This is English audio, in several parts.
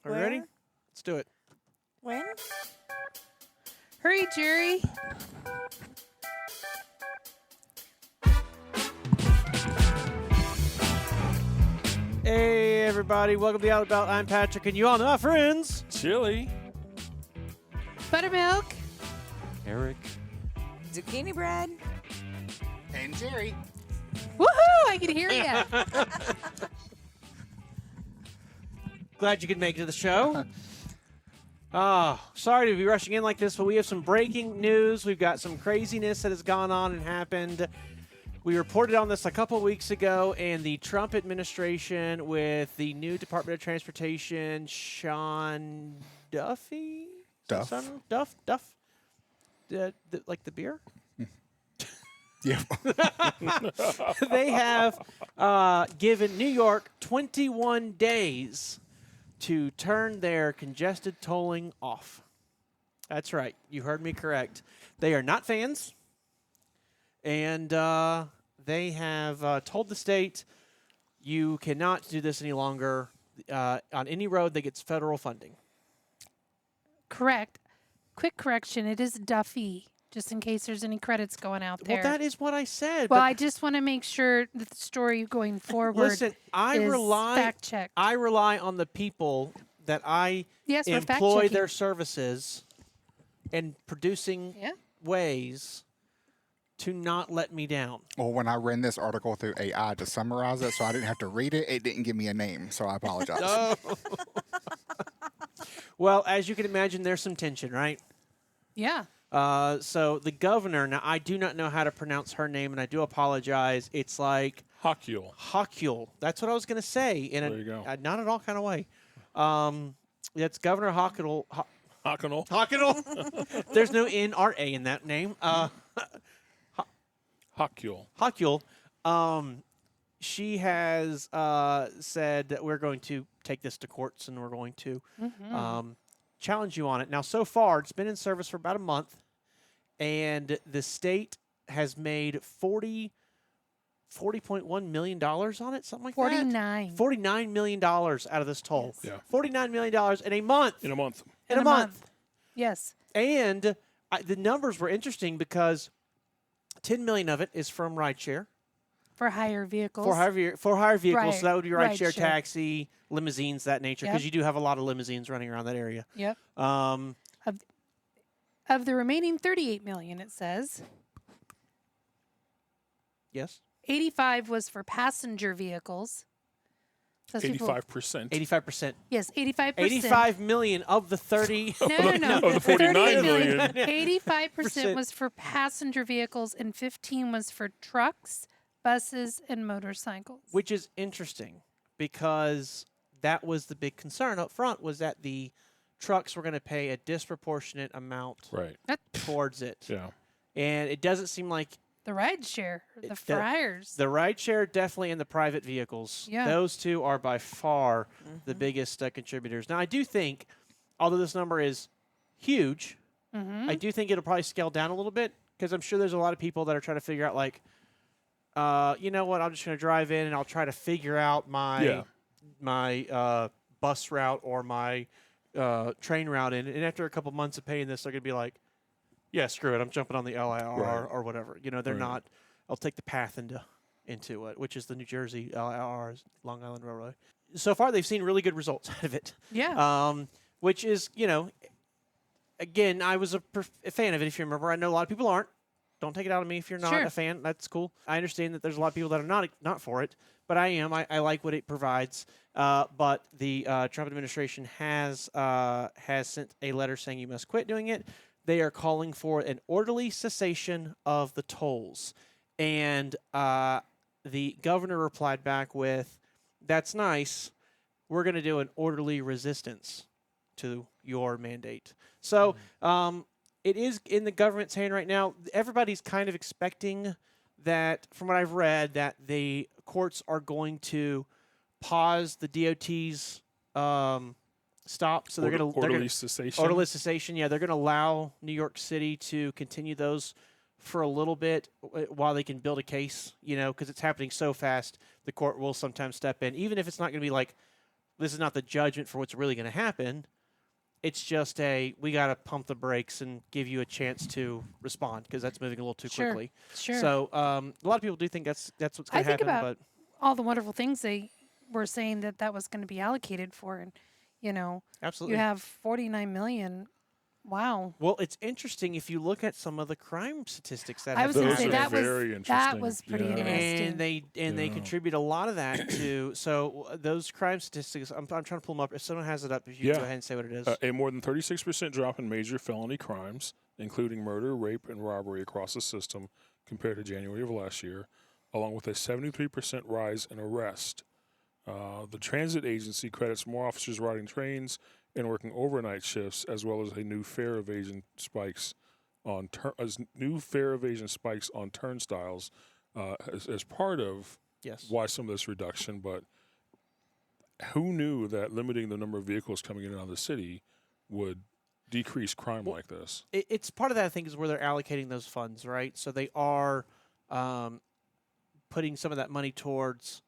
Are we ready? Let's do it. When? Hurry, Jerry. Hey, everybody. Welcome to the Out About. I'm Patrick, and you all know our friends. Chili. Buttermilk. Eric. Zucchini bread. And Jerry. Woohoo! I can hear you. Glad you could make it to the show. Sorry to be rushing in like this, but we have some breaking news. We've got some craziness that has gone on and happened. We reported on this a couple of weeks ago, and the Trump administration with the new Department of Transportation, Sean Duffy? Duff. Duff? Like the beer? Yeah. They have given New York 21 days to turn their congested tolling off. That's right. You heard me correct. They are not fans. And they have told the state, you cannot do this any longer on any road that gets federal funding. Correct. Quick correction. It is Duffy, just in case there's any credits going out there. Well, that is what I said. Well, but I just want to make sure that the story going forward listen, is fact-checked. I rely on the people that I Yes, we're employ fact-checking. their services and producing Yeah. ways to not let me down. Well, when I ran this article through AI to summarize it so I didn't have to read it, it didn't give me a name, so I apologize. Oh. Well, as you can imagine, there's some tension, right? Yeah. So the governor, now I do not know how to pronounce her name, and I do apologize. It's like Hochul. Hochul. That's what I was going to say in There you go. a not at all kind of way. That's Governor Hochul. Hochul. Hochul. There's no N-R-A in that name. Hochul. Hochul. She has said that we're going to take this to courts and we're going to challenge you on it. Now, so far, it's been in service for about a month, and the state has made $40.1 million on it, something like 49. that. $49 million out of this toll. Yes. Yeah. $49 million in a month. In a month. In a month. Yes. And the numbers were interesting because $10 million of it is from rideshare. For higher vehicles. For higher vehicles, Right. so that would be rideshare, Rideshare. taxi, limousines, that nature, because Yep. you do have a lot of limousines running around that area. Yep. Um, Of the remaining 38 million, it says, yes, 85 was for passenger vehicles. That's people- 85%. 85%. Yes, 85%. 85 million of the 30. No. Of the 49 38 million. 85% was for passenger vehicles and 15 was for trucks, buses, and motorcycles. Which is interesting because that was the big concern up front, was that the trucks were going to pay a disproportionate amount Right. towards it. Yeah. And it doesn't seem like The ride share, the It- fryers. the rideshare definitely and the private vehicles. Yeah. Those two are by far the biggest contributors. Now, I do think, although this number is huge, I do think it'll probably scale down a little bit because I'm sure there's a lot of people that are trying to figure out, like, you know what, I'm just going to drive in and I'll try to figure out my bus route or my train route in. And after a couple months of paying this, they're going to be like, yeah, screw it. I'm jumping on the LIR Right. or whatever. You know, they're Right. not. I'll take the path into it, which is the New Jersey LIR, Long Island Railroad. So far, they've seen really good results out of it. Yeah. Which is, you know, again, I was a fan of it. If you remember, I know a lot of people aren't. Don't take it out of me if you're not Sure. a fan. That's cool. I understand that there's a lot of people that are not for it, but I am. I like what it provides. But the Trump administration has sent a letter saying you must quit doing it. They are calling for an orderly cessation of the tolls. And the governor replied back with, that's nice. We're going to do an orderly resistance to your mandate. So it is in the government's hand right now. Everybody's kind of expecting that, from what I've read, that the courts are going to pause the DOT's stop. So they're going to Orderly cessation. orderly cessation. Yeah, they're going to allow New York City to continue those for a little bit while they can build a case. You know, because it's happening so fast, the court will sometimes step in, even if it's not going to be like this is not the judgment for what's really going to happen. It's just we got to pump the brakes and give you a chance to respond because that's moving a little too quickly. Sure. So a lot of people do think that's what's going to I think happen. about But all the wonderful things they were saying that was going to be allocated for, and absolutely. you have 49 million. Wow. Well, it's interesting if you look at some of the crime statistics that I have was going to Those say happened. are that very was that interesting. was pretty Yeah. interesting. And they Yeah. contribute a lot of that to those crime statistics. I'm trying to pull them up. If someone has it up, if you Yeah. go ahead and say what it is. A more than 36% drop in major felony crimes, including murder, rape, and robbery across the system compared to January of last year, along with a 73% rise in arrest. The transit agency credits more officers riding trains and working overnight shifts, as well as a new fare evasion spikes on turnstiles as part of Yes. why some of this reduction. But who knew that limiting the number of vehicles coming in and out of the city would decrease crime like this? It's part of that, I think, is where they're allocating those funds, right? So they are putting some of that money towards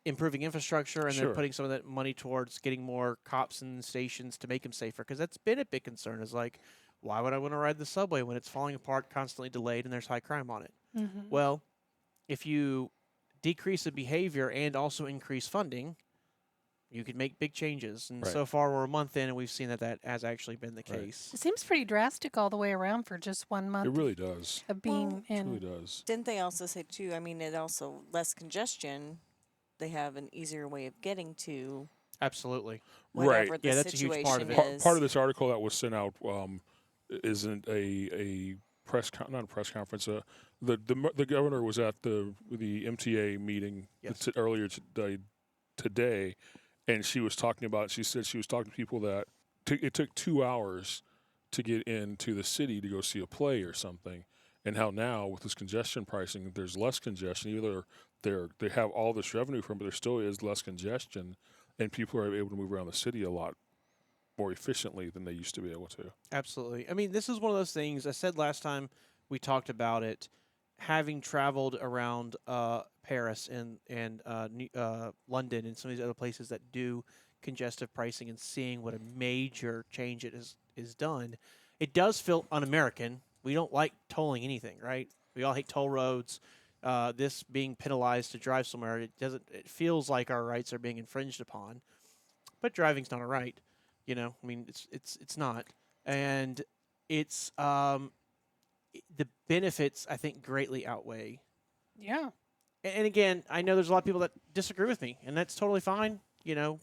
improving infrastructure, and Sure. they're putting some of that money towards getting more cops in stations to make them safer. Because that's been a big concern. Is like, why would I want to ride the subway when it's falling apart, constantly delayed, and there's high crime on it? Mhm. Well, if you decrease the behavior and also increase funding, you could make big changes. And Right. so far, we're a month in, and we've seen that has actually been the Right. case. It seems pretty drastic all the way around for just 1 month It really does. of being It really in. does. Didn't they also say too? I mean, it also less congestion. They have an easier way of getting to Absolutely. whatever Right. the Yeah, that's a huge situation part of it. is. Part of this article that was sent out isn't a not a press conference. The governor was at the MTA meeting Yes. earlier today, and she was talking about. She said she was talking to people that it took 2 hours to get into the city to go see a play or something, and how now with this congestion pricing, there's less congestion. Either they have all this revenue from, but there still is less congestion, and people are able to move around the city a lot more efficiently than they used to be able to. Absolutely. I mean, this is one of those things I said last time we talked about it. Having traveled around Paris and London and some of these other places that do congestive pricing and seeing what a major change it is done, it does feel un-American. We don't like tolling anything, right? We all hate toll roads. This being penalized to drive somewhere, it feels like our rights are being infringed upon. But driving's not a right. I mean, it's not, and it's the benefits I think greatly outweigh. Yeah. And again, I know there's a lot of people that disagree with me, and that's totally fine. I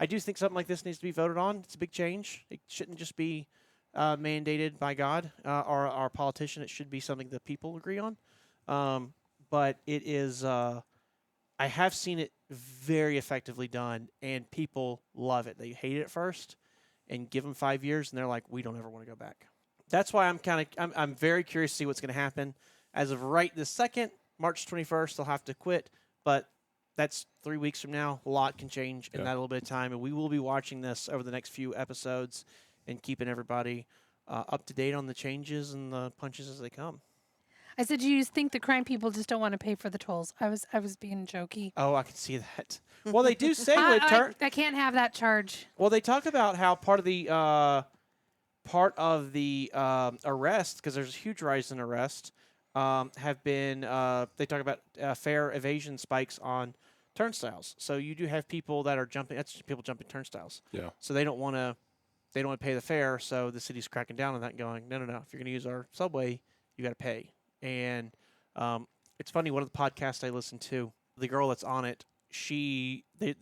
do think something like this needs to be voted on. It's a big change. It shouldn't just be mandated by God or our politician. It should be something that people agree on. But it is. I have seen it very effectively done, and people love it. They hate it at first, and give them 5 years, and they're like, "We don't ever want to go back." That's why I'm very curious to see what's going to happen. As of right this second, March 21st, they'll have to quit, but that's 3 weeks from now. A lot can change in that little bit of time, and we will be watching this over the next few episodes and keeping everybody up to date on the changes and the punches as they come. I said, do you think the crime people just don't want to pay for the tolls? I was being jokey. Oh, I can see that. Well, they do say I can't have that charge. Well, they talk about how part of the arrest, because there's a huge rise in arrest, have been. They talk about fare evasion spikes on turnstiles. So you do have people that are jumping. That's just people jumping turnstiles. Yeah. So they don't want to. They don't want to pay the fare. So the city's cracking down on that, going, no. If you're going to use our subway, you got to pay. And it's funny. One of the podcasts I listened to, the girl that's on it, they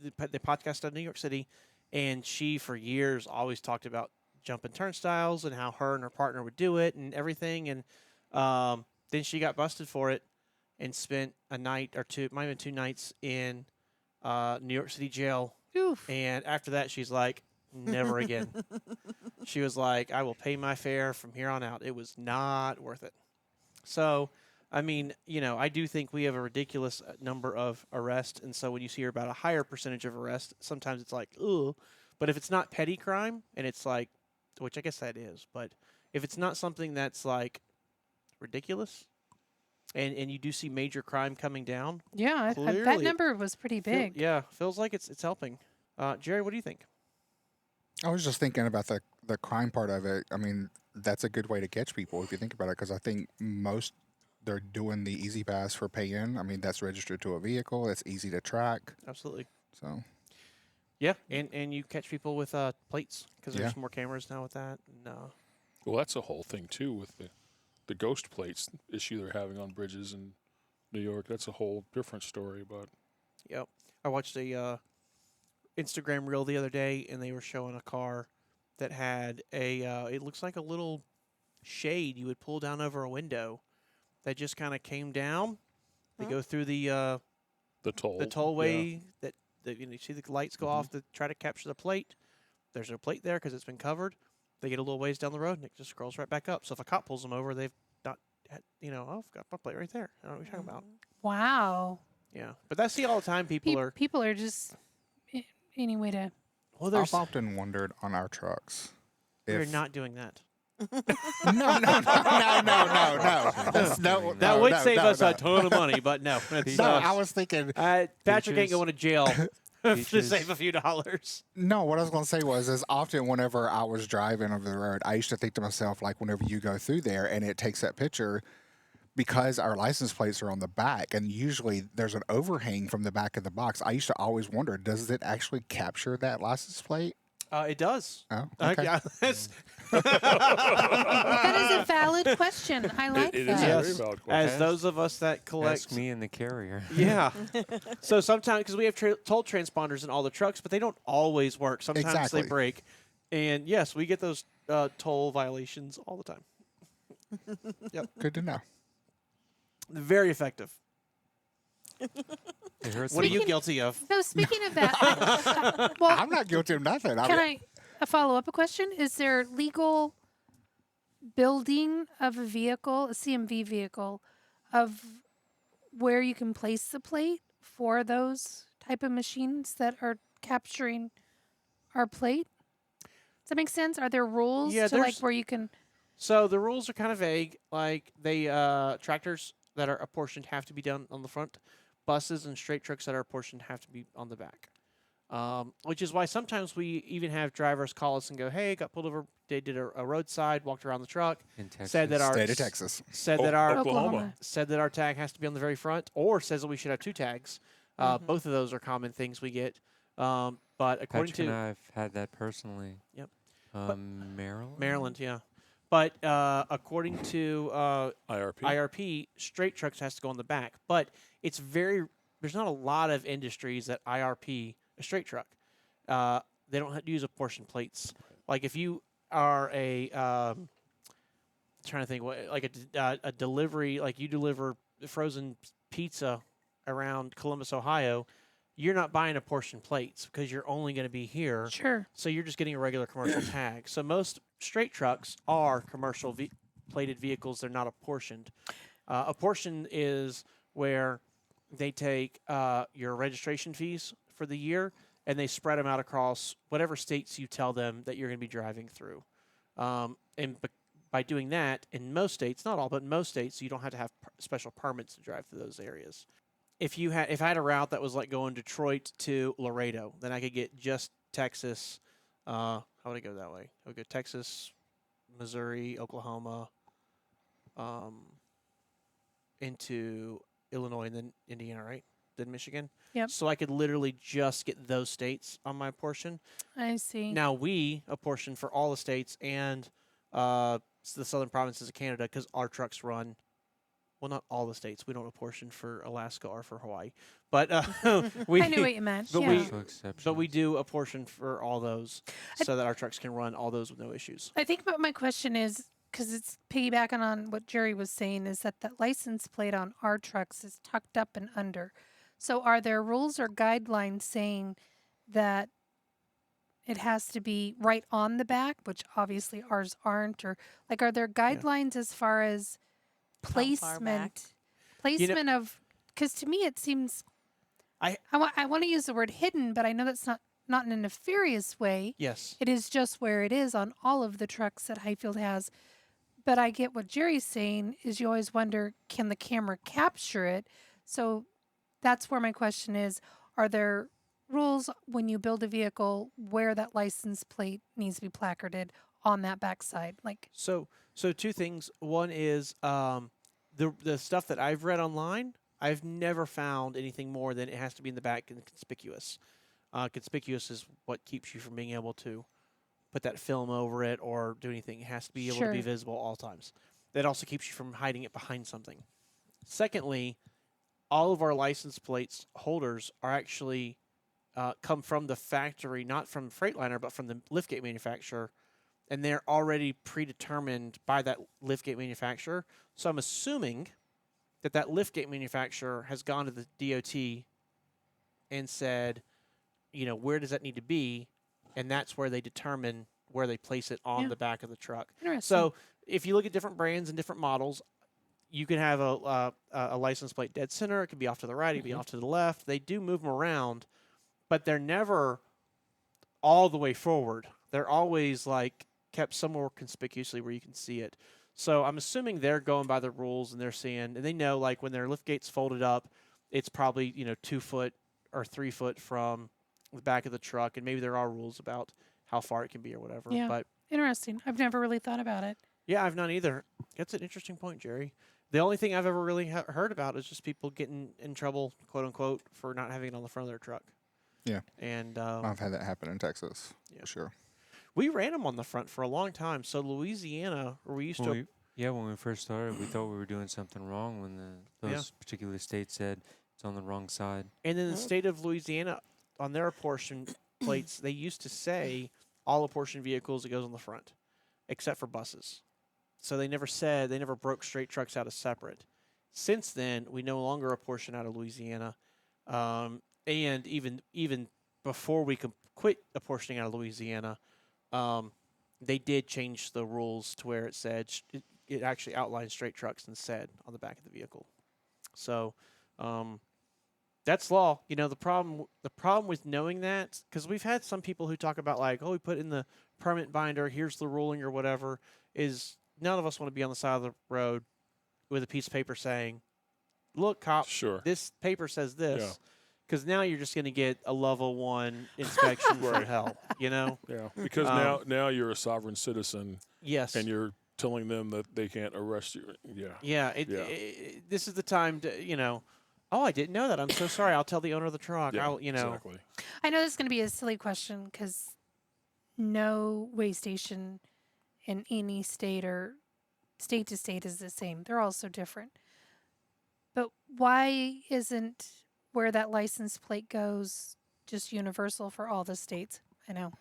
podcast out of New York City, and she for years always talked about jumping turnstiles and how her and her partner would do it and everything. And then she got busted for it and spent a night or two, might have been 2 nights in New York City jail. Oof. And after that, she's like, never again. She was like, I will pay my fare from here on out. It was not worth it. So, I mean, I do think we have a ridiculous number of arrests. And so when you hear about a higher percentage of arrests, sometimes it's like, ugh. But if it's not petty crime and it's like, which I guess that is, but if it's not something that's like ridiculous and you do see major crime coming down. Yeah, that Clearly, number was pretty big. Feels like it's helping. Jerry, what do you think? I was just thinking about the crime part of it. I mean, that's a good way to catch people if you think about it, because I think most they're doing the easy pass for pay in. I mean, that's registered to a vehicle. It's easy to track. Absolutely. So Yeah, and you catch people with plates because Yeah. there's more cameras now with that. And, Well, that's a whole thing too with the ghost plates issue they're having on bridges in New York. That's a whole different story. But yep. I watched a Instagram reel the other day, and they were showing a car that had it looks like a little shade you would pull down over a window that just kind of came down. They go through the toll, tollway that you see the lights go off to try to capture the plate. There's no plate there because it's been covered. They get a little ways down the road and it just scrolls right back up. So if a cop pulls them over, they've not had, I've got my plate right there. I don't know what you're talking about. Wow. Yeah, but I see all the time. People are just any way to. well, there's I've often wondered on our trucks. we're not doing that. No. That's no. That no, would no, save no, us no. a ton of money, but no. It's, No, I was thinking. Patrick ain't Teachers- going to jail to teachers- save a few dollars. No, what I was going to say is often whenever I was driving over the road, I used to think to myself, like, whenever you go through there and it takes that picture, because our license plates are on the back and usually there's an overhang from the back of the box, I used to always wonder, does it actually capture that license plate? It does. Oh, okay. Yeah, that's- That is a valid question. I like it that. is a Yes. very valid question. as those of us that collect. Ask me and the carrier. Yeah. So sometimes, because we have toll transponders in all the trucks, but they don't always work. Sometimes Exactly. they break. And yes, we get those toll violations all the time. Good to know. Very effective. It hurts What are me. you guilty of? So speaking of that, well, I'm not guilty of nothing. can I a follow up question? Is there legal building of a vehicle, a CMV vehicle, of where you can place the plate for those type of machines that are capturing our plate? Does that make sense? Are there rules Yeah, to like there's- where you can? So the rules are kind of vague. Like tractors that are apportioned have to be done on the front. Buses and straight trucks that are apportioned have to be on the back. Which is why sometimes we even have drivers call us and go, "Hey, got pulled over. They did a roadside, walked around the truck, In Texas. said that our State of Texas. said O- that our Oklahoma. said that our tag has to be on the very front, or says that we should have two tags. Both of those are common things we get. But according Patrick and to I have had that personally. Yep. Maryland? Maryland, yeah. But according to IRP. IRP, straight trucks has to go on the back. But there's not a lot of industries that IRP a straight truck. They don't have to use apportion plates. Like if you are trying to think like a delivery, like you deliver frozen pizza around Columbus, Ohio, you're not buying apportion plates because you're only going to be here. Sure. So you're just getting a regular commercial tag. So most straight trucks are commercial plated vehicles. They're not apportioned. Apportion is where they take your registration fees for the year and they spread them out across whatever states you tell them that you're going to be driving through. By doing that, in most states, not all, but in most states, you don't have to have special permits to drive through those areas. If I had a route that was like going Detroit to Laredo, then I could get just Texas. How would I go that way? I would go Texas, Missouri, Oklahoma, into Illinois, and then Indiana, right? Then Michigan. Yep. So I could literally just get those states on my portion. I see. Now we apportion for all the states and the southern provinces of Canada because our trucks run. Well, not all the states. We don't apportion for Alaska or for Hawaii, but we. I knew what you meant. but yeah. we- Special exceptions. But we do apportion for all those so that our trucks can run all those with no issues. I think what my question is, because it's piggybacking on what Jerry was saying, is that the license plate on our trucks is tucked up and under. So are there rules or guidelines saying that it has to be right on the back, which obviously ours aren't, or like are there guidelines as far as How far back? placement of? Because to me it seems I want to use the word hidden, but I know that's not in a nefarious way. Yes. It is just where it is on all of the trucks that Hyfield has. But I get what Jerry's saying is you always wonder, can the camera capture it? So that's where my question is, are there rules when you build a vehicle where that license plate needs to be placarded on that backside? Like, So two things. One is the stuff that I've read online. I've never found anything more than it has to be in the back and conspicuous. Conspicuous is what keeps you from being able to put that film over it or do anything. It has to be able to be Sure. visible all times. That also keeps you from hiding it behind something. Secondly, all of our license plates holders are actually come from the factory, not from Freightliner, but from the liftgate manufacturer, and they're already predetermined by that liftgate manufacturer. So I'm assuming that liftgate manufacturer has gone to the DOT and said, where does that need to be, and that's where they determine where they place it on Yeah. the back of the truck. interesting. So if you look at different brands and different models, you can have a license plate dead center. It could be off to the right. It could be off to the left. They do move them around, but they're never all the way forward. They're always like kept somewhere conspicuously where you can see it. So I'm assuming they're going by the rules and they're seeing, and they know like when their lift gate's folded up, it's probably 2 foot or 3 foot from the back of the truck, and maybe there are rules about how far it can be or whatever. Yeah. But Interesting. I've never really thought about it. yeah, I've not either. That's an interesting point, Jerry. The only thing I've ever really heard about is just people getting in trouble, quote unquote, for not having it on the front of their truck. Yeah. And I've had that happen in Texas, Yeah. for sure. we ran them on the front for a long time. So Louisiana, where we used to, When we first started, we thought we were doing something wrong when those particular states said it's on the wrong side. and in the state of Louisiana, on their apportion plates, they used to say all apportioned vehicles it goes on the front, except for buses. So they never broke straight trucks out as separate. Since then, we no longer apportion out of Louisiana, and even before we could quit apportioning out of Louisiana, they did change the rules to where it said it actually outlined straight trucks and said on the back of the vehicle. So that's law. The problem with knowing that, because we've had some people who talk about like, oh, we put in the permit binder, here's the ruling or whatever, is none of us want to be on the side of the road with a piece of paper saying, look, cop, Sure. this paper says Yeah. this. Because now you're just going to get a level 1 inspection from Right. hell, Yeah, because now you're a sovereign citizen, Yes. and you're telling them that they can't arrest you. Yeah. Yeah, this is the time to, oh, I didn't know that. I'm so sorry. I'll tell the owner of the truck. Yeah, I'll, exactly. I know this is going to be a silly question because no weigh station in any state or state to state is the same. They're all so different. But why isn't where that license plate goes just universal for all the states? I know,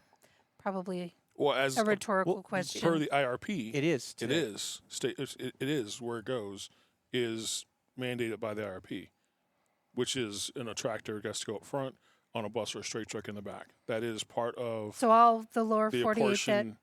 probably Well, as a rhetorical well, question. per the IRP, it is. it is it is where it goes is mandated by the IRP, which is in a tractor it has to go up front, on a bus or a straight truck in the back. That is part of So all the lower the 48 that apportion.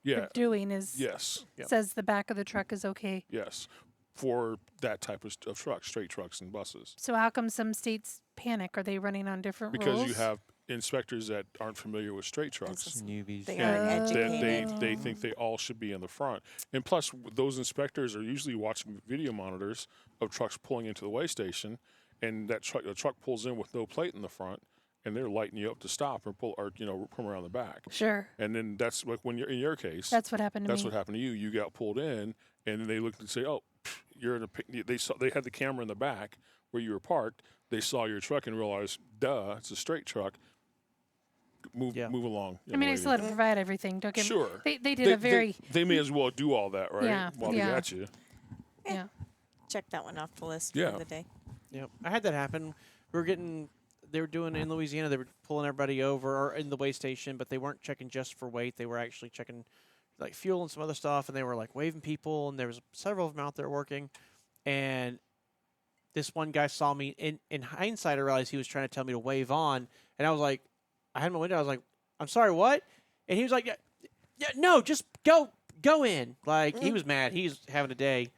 Yeah. we're doing is Yes. says the back of the truck is okay. Yes. For that type of truck, straight trucks and buses. So how come some states panic? Are they running on different Because rules? you have inspectors that aren't familiar with straight trucks. Newbies. They Yeah. aren't Then educated. they think they all should be in the front. And plus, those inspectors are usually watching video monitors of trucks pulling into the weigh station, and the truck pulls in with no plate in the front, and they're lighting you up to stop or come around the back. Sure. And then that's like when you're in your case. That's what happened to That's me. what happened to you. You got pulled in, and then they looked and say, "Oh, you're in a." They had the camera in the back where you were parked. They saw your truck and realized, "Duh, it's a straight truck." Move along. I mean, I still had to provide everything. Don't get me. Sure. They did a very They may as well do all that, right? Yeah, While yeah. they got you. yeah. Check that one off the list Yeah. for the day. Yep. I had that happen. They were doing in Louisiana, they were pulling everybody over or in the weigh station, but they weren't checking just for weight. They were actually checking like fuel and some other stuff, and they were like waving people, and there was several of them out there working. And this one guy saw me. In hindsight, I realized he was trying to tell me to wave on, and I was like, I had my window. I was like, I'm sorry, what? And he was like, yeah, no, just go in. Like he was mad. He's having a day,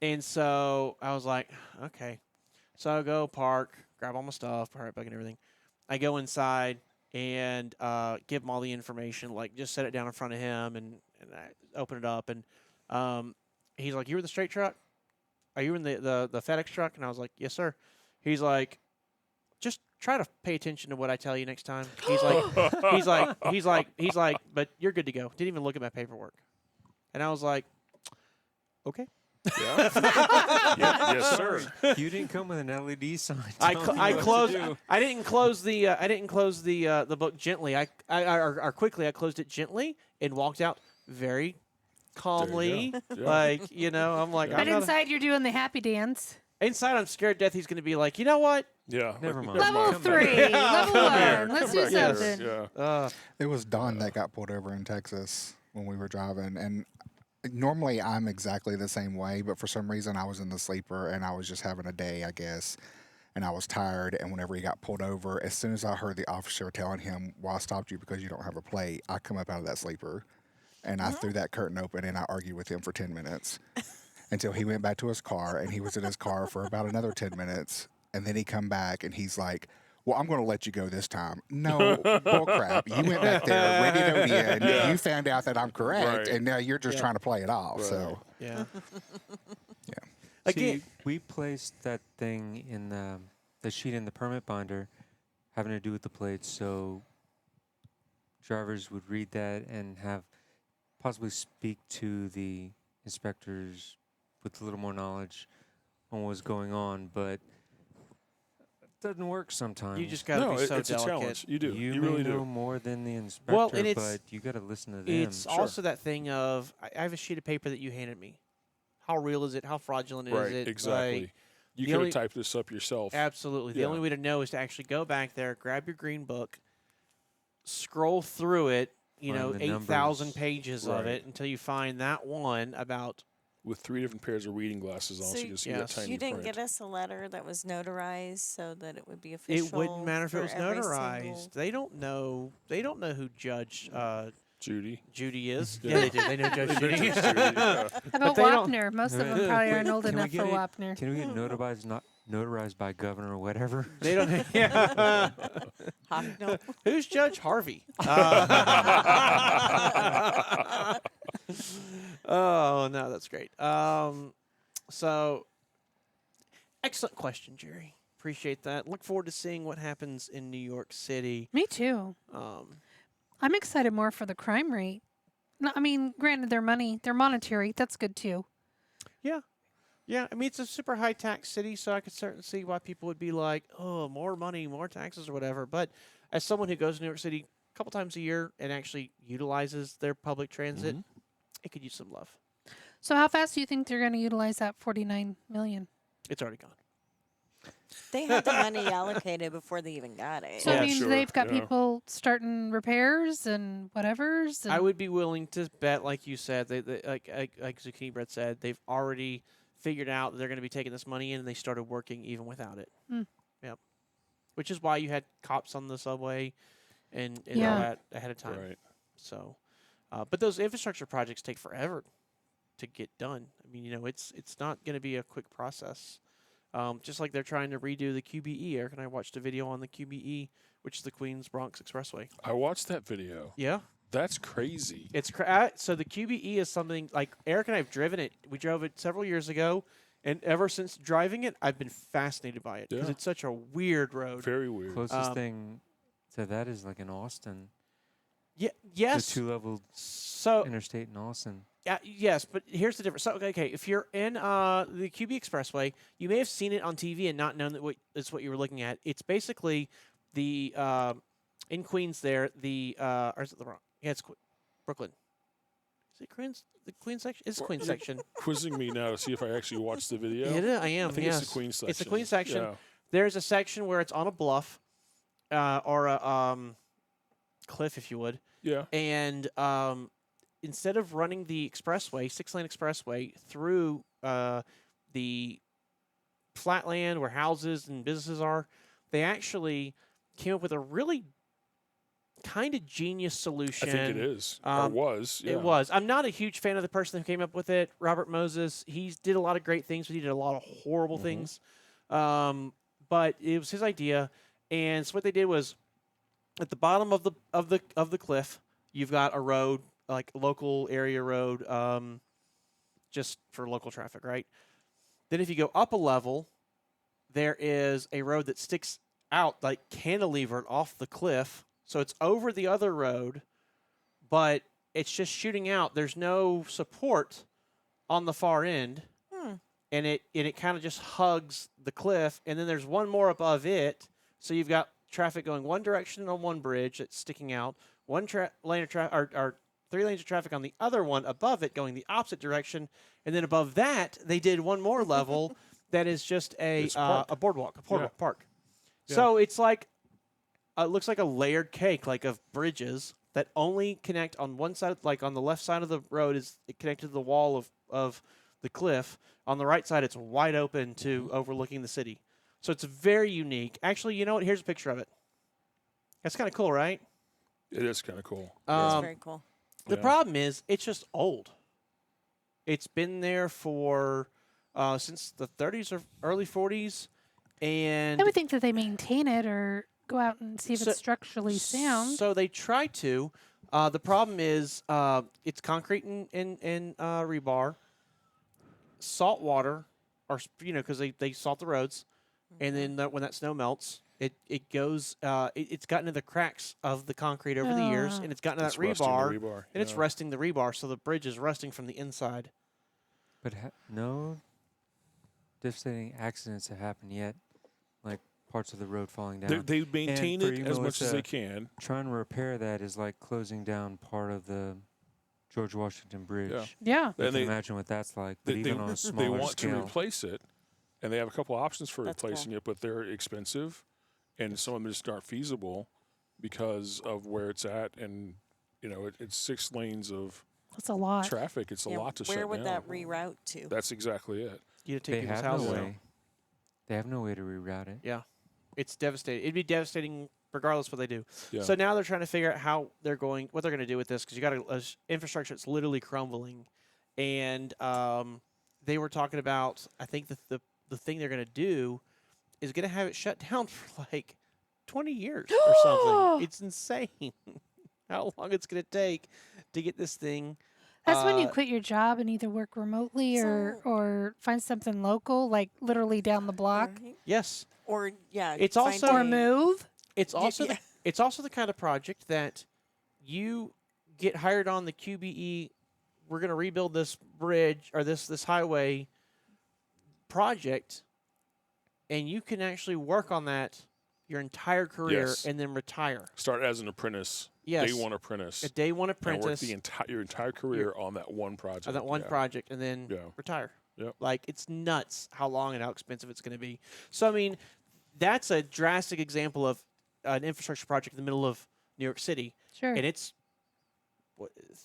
and so I was like, okay. So I go park, grab all my stuff, pirate bag and everything. I go inside and give him all the information, like just set it down in front of him, and I open it up, and he's like, "You were in the straight truck? Are you in the FedEx truck?" And I was like, "Yes, sir." He's like, try to pay attention to what I tell you next time. He's like, but you're good to go. Didn't even look at my paperwork. And I was like, okay. Yeah. Yeah, yes, sir. You didn't come with an LED sign. I telling I you what to closed. do. I didn't close the book gently. Or quickly. I closed it gently and walked out very calmly. go. Yeah. Like I'm like, Yeah. But I'm not inside, you're doing the happy dance. inside. I'm scared death. He's going to be like, you know what? Yeah. Never mind. Level Come back. 3, level Come 1. here. Let's Come do back here. something. Yeah. It was Don that got pulled over in Texas when we were driving, and normally I'm exactly the same way, but for some reason I was in the sleeper and I was just having a day, I guess, and I was tired. And whenever he got pulled over, as soon as I heard the officer telling him, "Well, I stopped you because you don't have a plate," I come up out of that sleeper, and I threw that curtain open and I argued with him for 10 minutes until he went back to his car, and he was in his car for about another 10 minutes, and then he come back and he's like, "Well, I'm going to let you go this time." No, bull crap. You went back there, ready to win. Yeah. You found out that I'm correct, Right. and now you're just Yeah. trying to play it off. Right. So, Yeah. yeah. Again, See, we placed that thing in the sheet in the permit binder having to do with the plates, so drivers would read that and have possibly speak to the inspectors with a little more knowledge on what's going on, but it doesn't work sometimes. you just got to No, be so it's a delicate. challenge. You do. You You may really know do. more than the inspector, and it's- but you got to listen to them. It's Sure. also that thing of I have a sheet of paper that you handed me. How real is it? How fraudulent is Right. it? Exactly. Like, You the could only- have typed this up yourself. absolutely. The Yeah. only way to know is to actually go back there, grab your green book, scroll through it. Find the 8,000 numbers. pages of Right. it until you find that one about. With 3 different pairs of reading glasses on, so So you can see yes. that tiny You didn't print. get us a letter that was notarized so that it would be official. It wouldn't matter if it for was every notarized. single- They don't know. They don't know who Judge Judy. Judy is. Yeah. Yeah, they do. They know Judge Judy. Yeah. How about they don't- Wapner? Most of them probably aren't old Can we enough for get it? Wapner. Can we get notarized by governor or whatever? They don't. Yeah. No. Who's Judge Harvey? Oh no, that's great. So excellent question, Jerry. Appreciate that. Look forward to seeing what happens in New York City. Me too. I'm excited more for the crime rate. No, I mean, granted, they're monetary. That's good too. Yeah, I mean it's a super high tax city, so I could certainly see why people would be like, "Oh, more money, more taxes, or whatever." But as someone who goes to New York City a couple times a year and actually utilizes their public transit, it could use some love. So how fast do you think they're going to utilize that 49 million? It's already gone. They had the money allocated before they even got it. So Yeah, it means sure, they've got yeah. people starting repairs and whatevers. And I would be willing to bet, like you said, like Zucchini Bread said, they've already figured out that they're going to be taking this money in, and they started working even without it. Hmm. Yep. Which is why you had cops on the subway and Yeah. all that ahead of time. Right. So, but those infrastructure projects take forever to get done. I mean, it's not going to be a quick process. Just like they're trying to redo the QBE. Eric and I watched a video on the QBE, which is the Queens Bronx Expressway. I watched that video. Yeah. That's crazy. It's so the QBE is something like Eric and I have driven it. We drove it several years ago, and ever since driving it, I've been fascinated by it because Yeah. it's such a weird road. Very weird. Closest thing to that is like in Austin. Yeah. Yes. The two-level So interstate in Austin. yes, but here's the difference. So okay, if you're in the QB Expressway, you may have seen it on TV and not known that it's what you were looking at. It's basically the in Queens there. Or is it the wrong? Yeah, it's Brooklyn. Is it Queens? The Queens section? It's the Queens section. Quizzing me now to see if I actually watched the video. I am. I think yes. it's the Queen section. It's the Queen section. Yeah. There's a section where it's on a bluff, or a cliff, if you would, Yeah. and instead of running the expressway, 6-lane expressway through the flatland where houses and businesses are, they actually came up with a really kind of genius solution. I think it is. Or Um, was. Yeah. It was. I'm not a huge fan of the person who came up with it, Robert Moses. He did a lot of great things, but he did a lot of horrible things. But it was his idea, and so what they did was, at the bottom of the cliff, you've got a road, like a local area road, just for local traffic, right? Then if you go up a level, there is a road that sticks out, like cantilevered off the cliff. So it's over the other road, but it's just shooting out. There's no support on the far end. And it kind of just hugs the cliff, and then there's one more above it. So you've got traffic going one direction on one bridge that's sticking out, lane of traffic, or 3 lanes of traffic on the other one above it going the opposite direction, and then above that they did one more level that is just a boardwalk, park. Yeah. So it's like it looks like a layered cake, like of bridges that only connect on one side, like on the left side of the road is it connected to the wall of the cliff. On the right side, it's wide open to overlooking the city. So it's very unique. Actually, you know what? Here's a picture of it. That's kind of cool, right? It is kind of cool. That's very cool. The Yeah. problem is it's just old. It's been there for since the 30s or early 40s. And I would think that they maintain it or go out and see if So- it's structurally sound. So they try to. The problem is it's concrete and rebar. Salt water, or because they salt the roads, and then when that snow melts, it goes. It's gotten into the cracks of the concrete over the years, and it's gotten to It's that rusting the rebar, rebar, and it's yeah. rusting the rebar, so the bridge is rusting from the inside. But no devastating accidents have happened yet, like parts of the road falling down. They maintain for it you, as much as Melissa, they can. Trying to repair that is like closing down part of the George Washington Bridge. Yeah. You And can they- imagine what that's like, but They, even they, on a they smaller want to scale. replace it, and they have a couple options for That's cool. replacing it, but they're expensive, and some of them just aren't feasible because of where it's at, and it's 6 lanes of That's a lot. traffic. It's a lot to shut Where would down. that reroute to? That's exactly it. You take They people's have no houses out. way. They have no way to reroute it. Yeah, it's devastating. It'd be devastating regardless what they do. Yeah. So now they're trying to figure out what they're going to do with this, because you got infrastructure that's literally crumbling, and they were talking about, I think the thing they're going to do is going to have it shut down for like 20 years or something. It's insane how long it's going to take to get this thing. That's when you uh, quit your job and either work remotely or find something local, like literally down the block, Right. Yes, Or It's find also- or a- move. it's also yeah. it's also the kind of project that you get hired on the QBE. We're going to rebuild this bridge or this highway project, and you can actually work on that your entire career Yes. and then retire. Start as an apprentice. Yes. Day 1 apprentice. A day one and work apprentice your entire career on that one project. on that one Yeah. project, and then Yeah. retire. Yep. Like, it's nuts how long and how expensive it's going to be. So I mean, that's a drastic example of an infrastructure project in the middle of New York City, Sure. and it's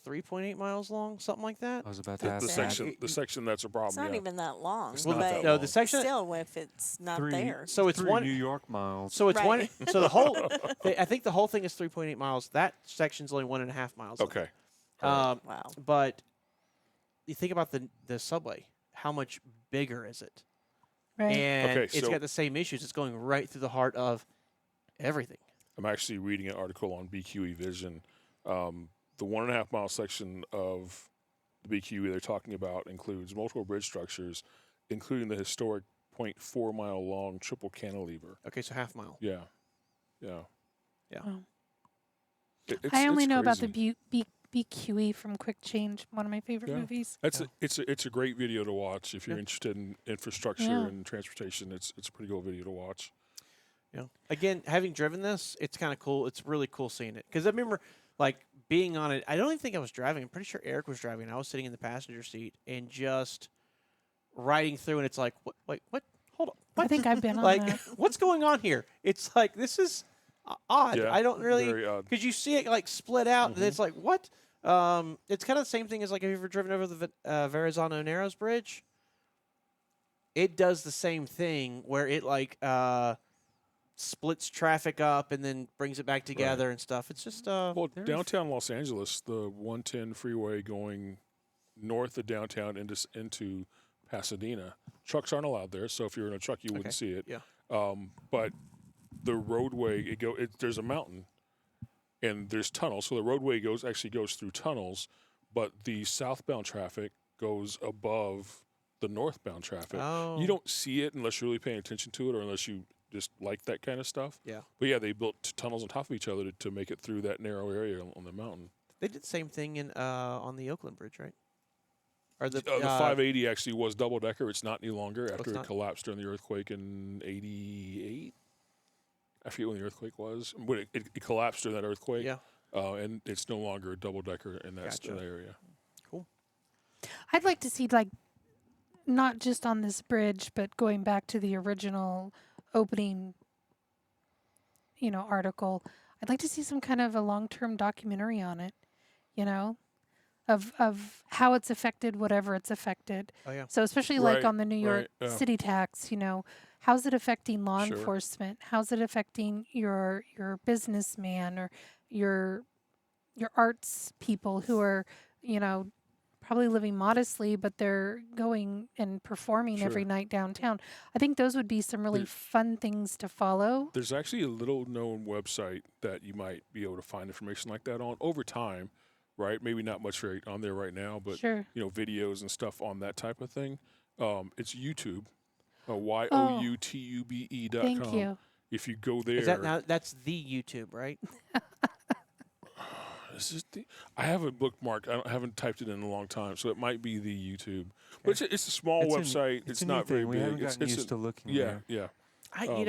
3.8 miles long, something like that. I was about to The, ask the that. section, the section that's a problem. It's not yeah. even that long. It's Well, not but that no, long. the section. still, if it's not Three- there. So it's 3 one. New York miles. So it's one. Right. So the whole. I think the whole thing is 3.8 miles. That section's only 1.5 miles. long. Okay. Wow. But you think about the subway. How much bigger is it? right. And Okay, it's so- got the same issues. It's going right through the heart of everything. I'm actually reading an article on BQE Vision. The 1.5 mile section of the BQE they're talking about includes multiple bridge structures, including the historic 0.4 mile long triple cantilever. Okay, so half mile. Yeah. Yeah. Wow. It's, I only it's know about the crazy. BQE from Quick Change, one of my favorite Yeah. movies. It's a great video to watch if you're Yeah. interested in infrastructure Yeah. and transportation. It's a pretty cool video to watch. Yeah. Again, having driven this, it's kind of cool. It's really cool seeing it, because I remember like being on it. I don't even think I was driving. I'm pretty sure Eric was driving. I was sitting in the passenger seat and just riding through, and it's like, what? Wait, what? Hold on. I What? think I've been on Like, that. what's going on here? It's like, this is odd. Yeah, I don't really, very odd. because you see it like split out, and Mhm. it's like, what? It's kind of the same thing as like, have you ever driven over the Verrazano Narrows Bridge? It does the same thing where it like splits traffic up and then brings it back together and stuff. It's just Well, There's- downtown Los Angeles, the 110 freeway going north of downtown into Pasadena, trucks aren't allowed there. So if you're in a truck, you wouldn't Okay, see it. yeah. But the roadway, there's a mountain, and there's tunnels. So the roadway actually goes through tunnels, but the southbound traffic goes above the northbound traffic. Oh. You don't see it unless you're really paying attention to it, or unless you just like that kind of stuff. Yeah. But yeah, they built tunnels on top of each other to make it through that narrow area on the mountain. They did the same thing in on the Oakland Bridge, right? Or the The 580 actually was double decker. It's not any longer after it's it not? collapsed during the earthquake in '88. I forget when the earthquake was. But it collapsed during that earthquake. Yeah. And it's no longer a double decker in that Gotcha. area. Cool. I'd like to see, like, not just on this bridge, but going back to the original opening, article. I'd like to see some kind of a long-term documentary on it, of how it's affected whatever it's affected. Oh yeah. So especially Right, like on the New York right, yeah. city tax, how's it affecting law Sure. enforcement? How's it affecting your businessman or your arts people who are, probably living modestly, but they're going and performing every Sure. night downtown. I think those would be some really There- fun things to follow. There's actually a little known website that you might be able to find information like that on over time, right? Maybe not much on there right now, but Sure. videos and stuff on that type of thing. It's YouTube, youtube.com. Thank you. If you go there, Is that now? That's the YouTube, right? I have a bookmark. I haven't typed it in a long time, so it might be the YouTube. But it's a small It's a- website. It's It's a not new very thing. We big. haven't gotten It's used to looking yeah, there. yeah.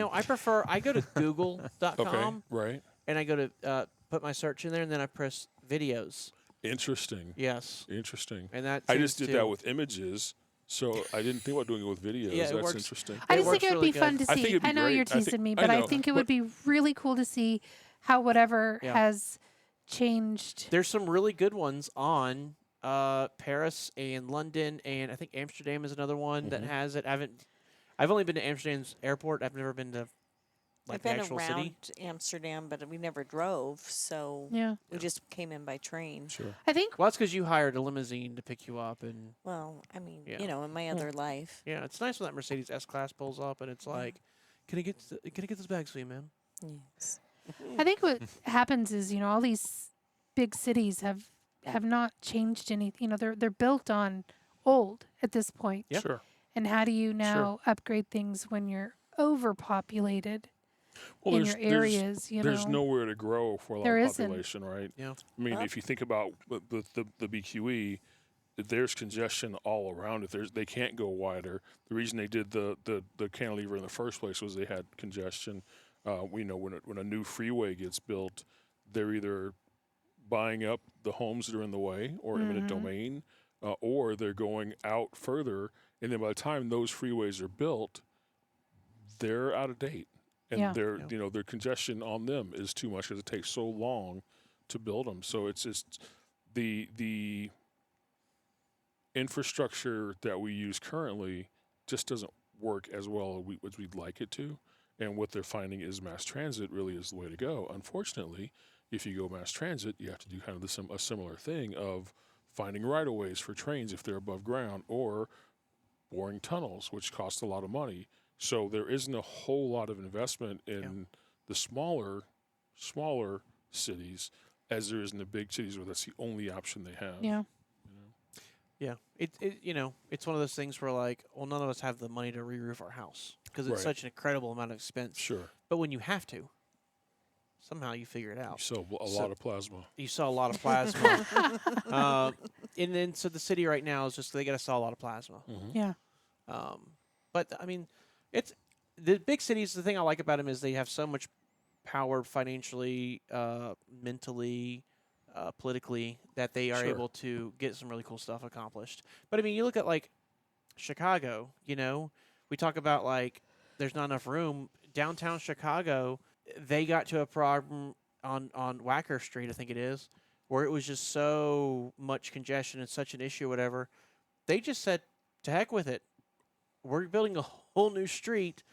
I prefer. I go to Google.com Okay, right. and I go to put my search in there, and then I press videos. Interesting. Yes, Interesting. and that. I seems just did to- that with images, so I didn't think about doing it with videos. Yeah, it That's works. interesting. I It just think works it would really be fun good. to I think see. it'd be I know great. you're I think- teasing me, I but I know, think it but- would be really cool to see how whatever Yeah. has changed. There's some really good ones on Paris and London, and I think Amsterdam is another one that Mhm. has it. I've only been to Amsterdam's airport. I've never been to like I've the been actual around city. Amsterdam, but we never drove, so Yeah. we just came in by train. Sure. I think Well, that's because you hired a limousine to pick you up, and Well, I mean, Yeah. in my other life. yeah, it's nice when that Mercedes S-Class pulls up, and it's like, can I get those bags for you, man? Yes. I think what happens is, all these big cities have not changed anything. They're built on old at this point. Yeah. Sure. And how do you now upgrade things when you're overpopulated Well, in your areas? There's nowhere to grow for a lot There of isn't. population, right? Yeah. I mean, Well- if you think about the BQE, there's congestion all around it. They can't go wider. The reason they did the cantilever in the first place was they had congestion. We know when a new freeway gets built, they're either buying up the homes that are in the way or eminent domain, or they're going out further. And then by the time those freeways are built, they're out of date, and Yeah. their congestion on them is too much because it takes so long to build them. So it's just the infrastructure that we use currently just doesn't work as well as we'd like it to. And what they're finding is mass transit really is the way to go. Unfortunately, if you go mass transit, you have to do kind of a similar thing of finding right-of-ways for trains if they're above ground, or boring tunnels, which cost a lot of money. So there isn't a whole lot of investment in the smaller cities as there is in the big cities where that's the only option they have. Yeah. Yeah, it's one of those things where like, well, none of us have the money to re-roof our house because it's Right. such an incredible amount of expense. Sure. But when you have to, somehow you figure it You out. sell a So- lot of plasma. You saw a lot of plasma, and then so the city right now is just they got to sell a lot of plasma. Yeah. But I mean, it's the big cities. The thing I like about them is they have so much power financially, mentally, politically that they are Sure. able to get some really cool stuff accomplished. But I mean, you look at like Chicago. We talk about like there's not enough room downtown Chicago. They got to a problem on Wacker Street, I think it is, where it was just so much congestion and such an issue, or whatever. They just said, "To heck with it. We're building a whole new street,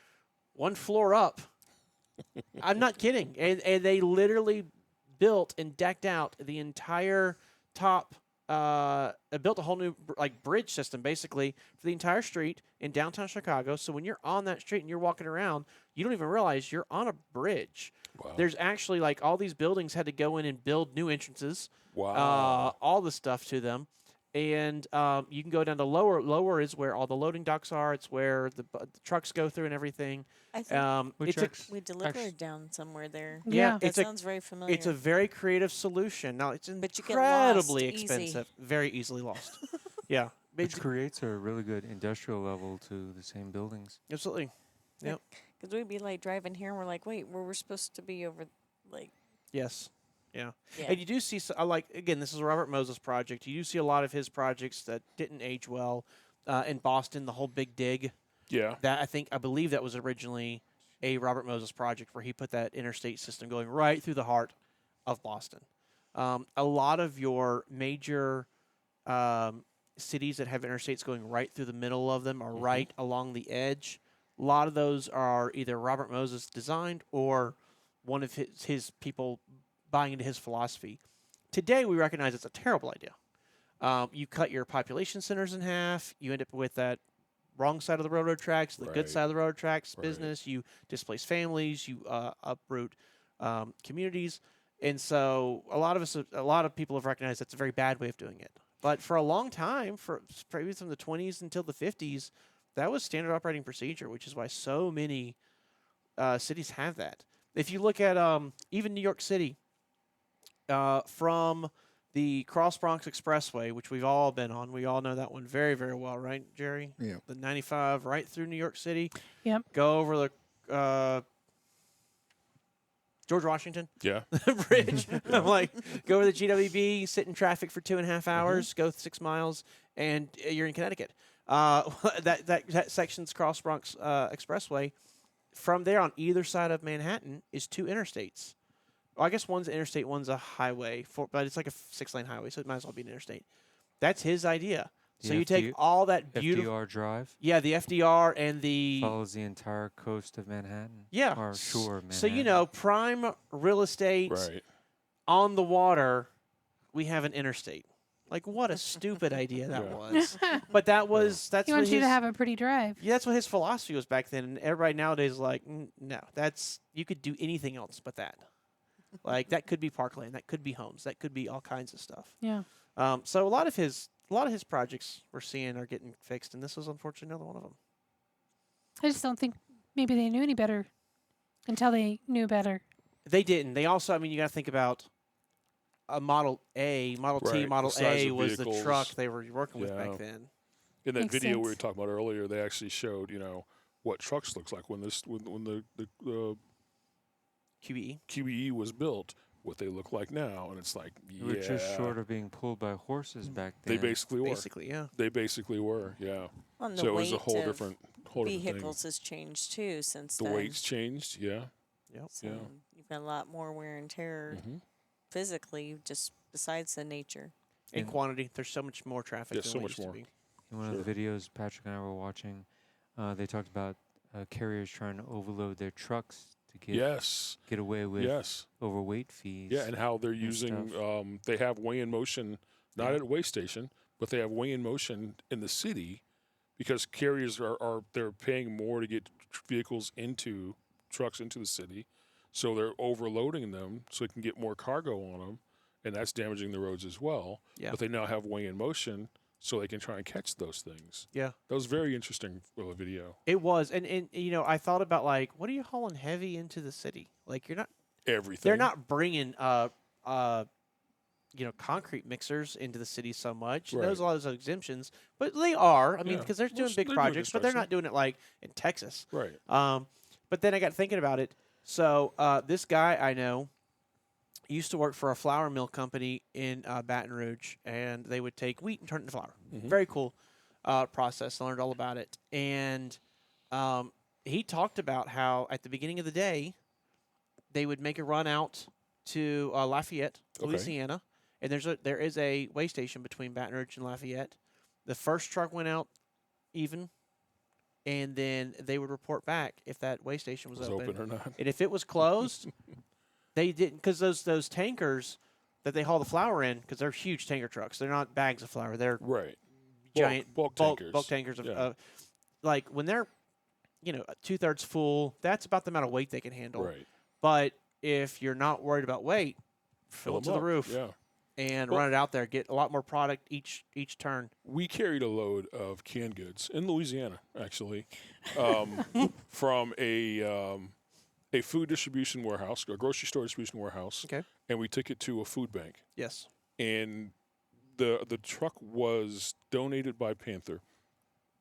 one floor up." I'm not kidding. And they literally built and decked out the entire top. Built a whole new bridge system basically for the entire street in downtown Chicago. So when you're on that street and you're walking around, you don't even realize you're on a bridge. Wow. There's actually all these buildings had to go in and build new entrances. Wow. All the stuff to them. and you can go down to lower. Lower is where all the loading docks are. It's where the trucks go through and everything. I think Which It's a we delivered actu- down somewhere there. Yeah. That it's a sounds very familiar. it's a very creative solution. Now it's But you get incredibly lost easy. expensive, very easily lost. Yeah, which creates a really good industrial level to the same buildings. absolutely. Yep. Because we'd be like driving here and we're like, wait, we're supposed to be over, like, Yes. Yeah. yeah. And you do see, like, again, this is a Robert Moses project. You do see a lot of his projects that didn't age well. In Boston, the whole Big Dig. Yeah. That I believe that was originally a Robert Moses project where he put that interstate system going right through the heart of Boston. A lot of your major cities that have interstates going right through the middle of them are right along the edge. A lot of those are either Robert Moses designed or one of his people buying into his philosophy. Today, we recognize it's a terrible idea. You cut your population centers in half. You end up with that wrong side of the railroad tracks, the good Right. side of the railroad tracks, Right. business. You displace families. You uproot communities. And so a lot of people have recognized that's a very bad way of doing it. But for a long time, for maybe from the 20s until the 50s, that was standard operating procedure, which is why so many cities have that. If you look at even New York City, from the Cross Bronx Expressway, which we've all been on, we all know that one very, very well, right, Jerry? Yeah. The 95 right through New York City. Yep. Go over the George Washington Yeah. Bridge. I'm like, go over the GWB, sit in traffic for 2.5 hours, go 6 miles, and you're in Connecticut. That section's Cross Bronx Expressway. From there on either side of Manhattan is 2 interstates. Well, I guess one's an interstate, one's a highway, but it's like a 6-lane highway, so it might as well be an interstate. That's his idea. The So you take all that beautiful, FDR Drive yeah, the FDR and the follows the entire coast of Manhattan. yeah, Or shore of Manhattan. So you know, prime real estate Right. on the water. We have an interstate. Like what a stupid idea that Yeah. was. But that's He what wants you to his- have a pretty drive. Yeah, that's what his philosophy was back then. And everybody nowadays is like, no, you could do anything else but that. Like that could be parkland, that could be homes, that could be all kinds of stuff. Yeah. So a lot of his projects we're seeing are getting fixed, and this was unfortunately another one of them. I just don't think maybe they knew any better until they knew better. They didn't. They also, I mean, you got to think about a Model A, Model T, Right, Model the size A of was the vehicles. truck they were working with Yeah. back then. In that Makes video we were sense. talking about earlier, they actually showed, what trucks looks like when the QBE. QBE was built, what they look like now, and it's like, They were just short of being pulled by horses back They then. basically were. Basically, yeah. They basically were, yeah. Well, and So the it was a weight whole of different vehicles thing. has changed too since The then. weight's changed, yeah. Yep. So yeah. you've got a lot more wear and tear hmm physically, just besides the nature. In And- quantity, there's so much more traffic Yeah, than so what much used to more. be. In one of the videos Patrick and I were watching, they talked about carriers trying to overload their trucks to get away with Yes. overweight fees. Yeah, and how they're and using, stuff. they have weigh in motion, not Yeah. at a weigh station, but they have weigh in motion in the city because carriers they're paying more to get trucks into the city. So they're overloading them so they can get more cargo on them, and that's damaging the roads as well. Yeah. But they now have weigh in motion so they can try and catch those things. Yeah. That was very interesting video. It was, and I thought about like, what are you hauling heavy into the city? Like you're not. Everything. They're not bringing concrete mixers into the city so much. And There's a lot of those exemptions, but they are. I mean, Yeah. because they're doing Well, big they're doing projects, but they're construction. not doing it like in Texas. Right. But then I got thinking about it. So this guy I know used to work for a flour mill company in Baton Rouge, and they would take wheat and turn it into flour. Mhm. Very cool process. I learned all about it. And he talked about how at the beginning of the day, they would make a run out to Lafayette, Okay. Louisiana, and there is a weigh station between Baton Rouge and Lafayette. The first truck went out even, and then they would report back if that weigh station was open or not. and if it was closed, they didn't, because those tankers that they haul the flour in, because they're huge tanker trucks. They're not bags of flour. They're Right. giant bulk tankers. bulk tankers of Yeah. like when they're 2/3 full. That's about the amount of weight they can handle. Right. But if you're not worried about weight, fill it them to the up. roof. Yeah. and Well- run it out there. Get a lot more product each turn. We carried a load of canned goods in Louisiana, actually, from a food distribution warehouse, a grocery store distribution warehouse, Okay. and we took it to a food bank. Yes. And the truck was donated by Panther.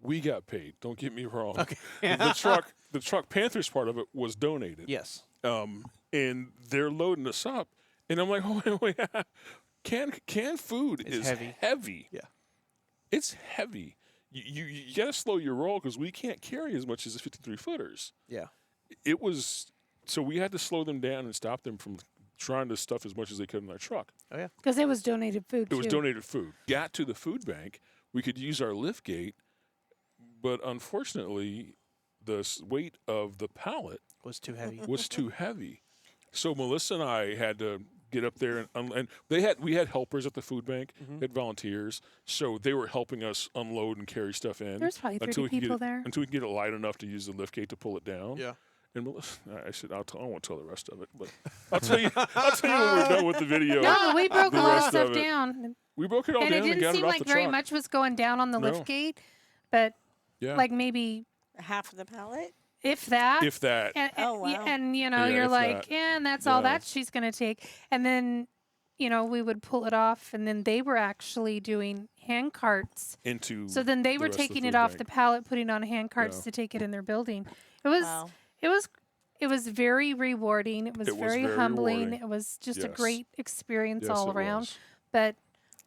We got paid. Don't get me wrong. Okay. The truck Panther's part of it was donated. Yes. And they're loading us up, and I'm like, oh wait, canned food It's is heavy. heavy. Yeah. It's heavy. You got to slow your roll because we can't carry as much as the 53 footers. Yeah. It was so we had to slow them down and stop them from trying to stuff as much as they could in our truck. Oh yeah. Because it was donated food, It was too. donated food. Got to the food bank, we could use our lift gate, but unfortunately, the weight of the pallet Was too heavy. was too heavy. So Melissa and I had to get up there and we had helpers at the food bank, Mm-hmm. we had volunteers, so they were helping us unload and carry stuff in. There's probably 30 until we could people get it, there. until we could get it light enough to use the lift gate to pull it down. Yeah. And Melissa, I said, I won't tell the rest of it, but I'll tell you when we're done with the video. No, we broke The a lot of rest stuff of it. down. We broke it all And down it and didn't got seem it off like the very truck. much was going down on the No. lift gate, but Yeah. like maybe Half of the pallet. if that. if that. and, Oh, y- wow. and you know, Yeah, you're if like, that. yeah, and that's all Yeah. that she's going to take. And then, you know, we would pull it off, and then they were actually doing hand carts. into So then they the were rest of the taking it food off bank. the pallet, putting on hand carts Yeah. to take it in their building. It was Wow. it was very rewarding. It was, It was very, very humbling. rewarding. It was just a Yes. great experience Yes, all it around. was. But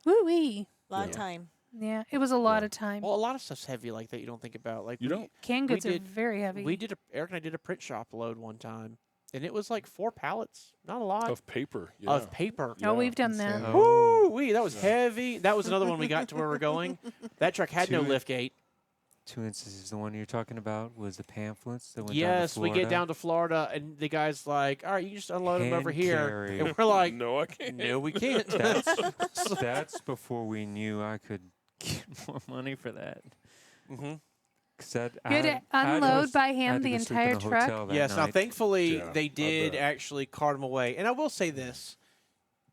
woo wee. Lot of Yeah. time. Yeah, it was a lot Yeah. of time. Well, a lot of stuff's heavy like that. You don't think about. Like You don't. Canned goods are did- very heavy. Eric and I did a print shop load one time, and it was like 4 pallets. Not a lot Of paper. Yeah. of paper. Oh, Yeah. we've done That's that. it. Woo wee, that was heavy. That was another one we got to where we're going. That truck had no Two- lift gate. 2 instances. The one you're talking about was the pamphlets that went Yes, down to we Florida. get down to Florida, and the guy's like, "All right, you just unload them over Hand here," carry. and we're like, no, I can't. "No, we can't." That's before we knew I could get more money for that. hmm Cause that You had to unload by I had hand to the go sleep in entire a truck? hotel that Yes. Now, night. thankfully, Yeah, they I did bet. actually cart them away, and I will say this: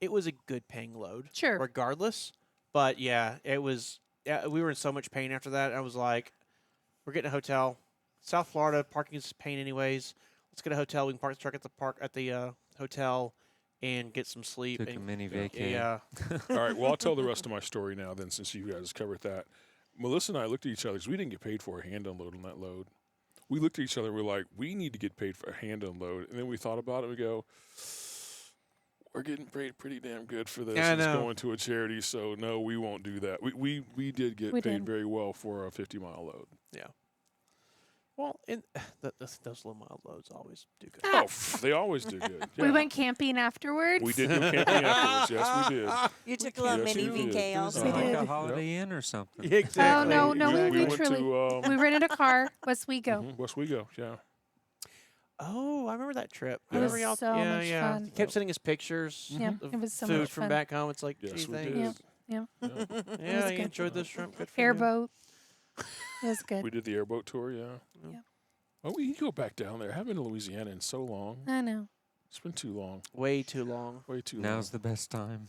it was a good paying load, Sure. regardless. But yeah, it was. Yeah, we were in so much pain after that. I was like, "We're getting a hotel, South Florida. Parking is a pain, anyways. Let's get a hotel. We can park the truck at the hotel, and get some sleep." Took a and, mini vacay. yeah. All right. Well, I'll tell the rest of my story now. Then, since you guys covered that, Melissa and I looked at each other because we didn't get paid for a hand unload on that load. We looked at each other and we're like, we need to get paid for a hand unload. And then we thought about it. We go, we're getting paid pretty damn good for this. I It's know. going to a charity, so no, we won't do that. We did get We paid did. very well for a 50-mile load. Well, those low mile loads always do good. Oh, they always do good. We Yeah. went camping afterwards. We did go camping afterwards. Yes, we did. You took a little Yes, mini we did. VK It was also. We like did. a Holiday Inn or something. Exactly. no, we went literally- to We rented a car. Westwego. West Wego. Yeah. Oh, I remember that trip. I It remember was y'all. so yeah, much yeah. fun. He kept sending us pictures Yeah, of it was so food much from fun. back home. It's like, Yes, gee, we thanks. did. Yeah. Yeah. Yeah, was you good. enjoyed this shrimp. Good for you. Airboat. It was good. We did the airboat tour. Yeah. Yeah. Oh, we go back down there. I haven't been to Louisiana in so long. I know. It's been too long. Way too long. Way too Now's the best time. long.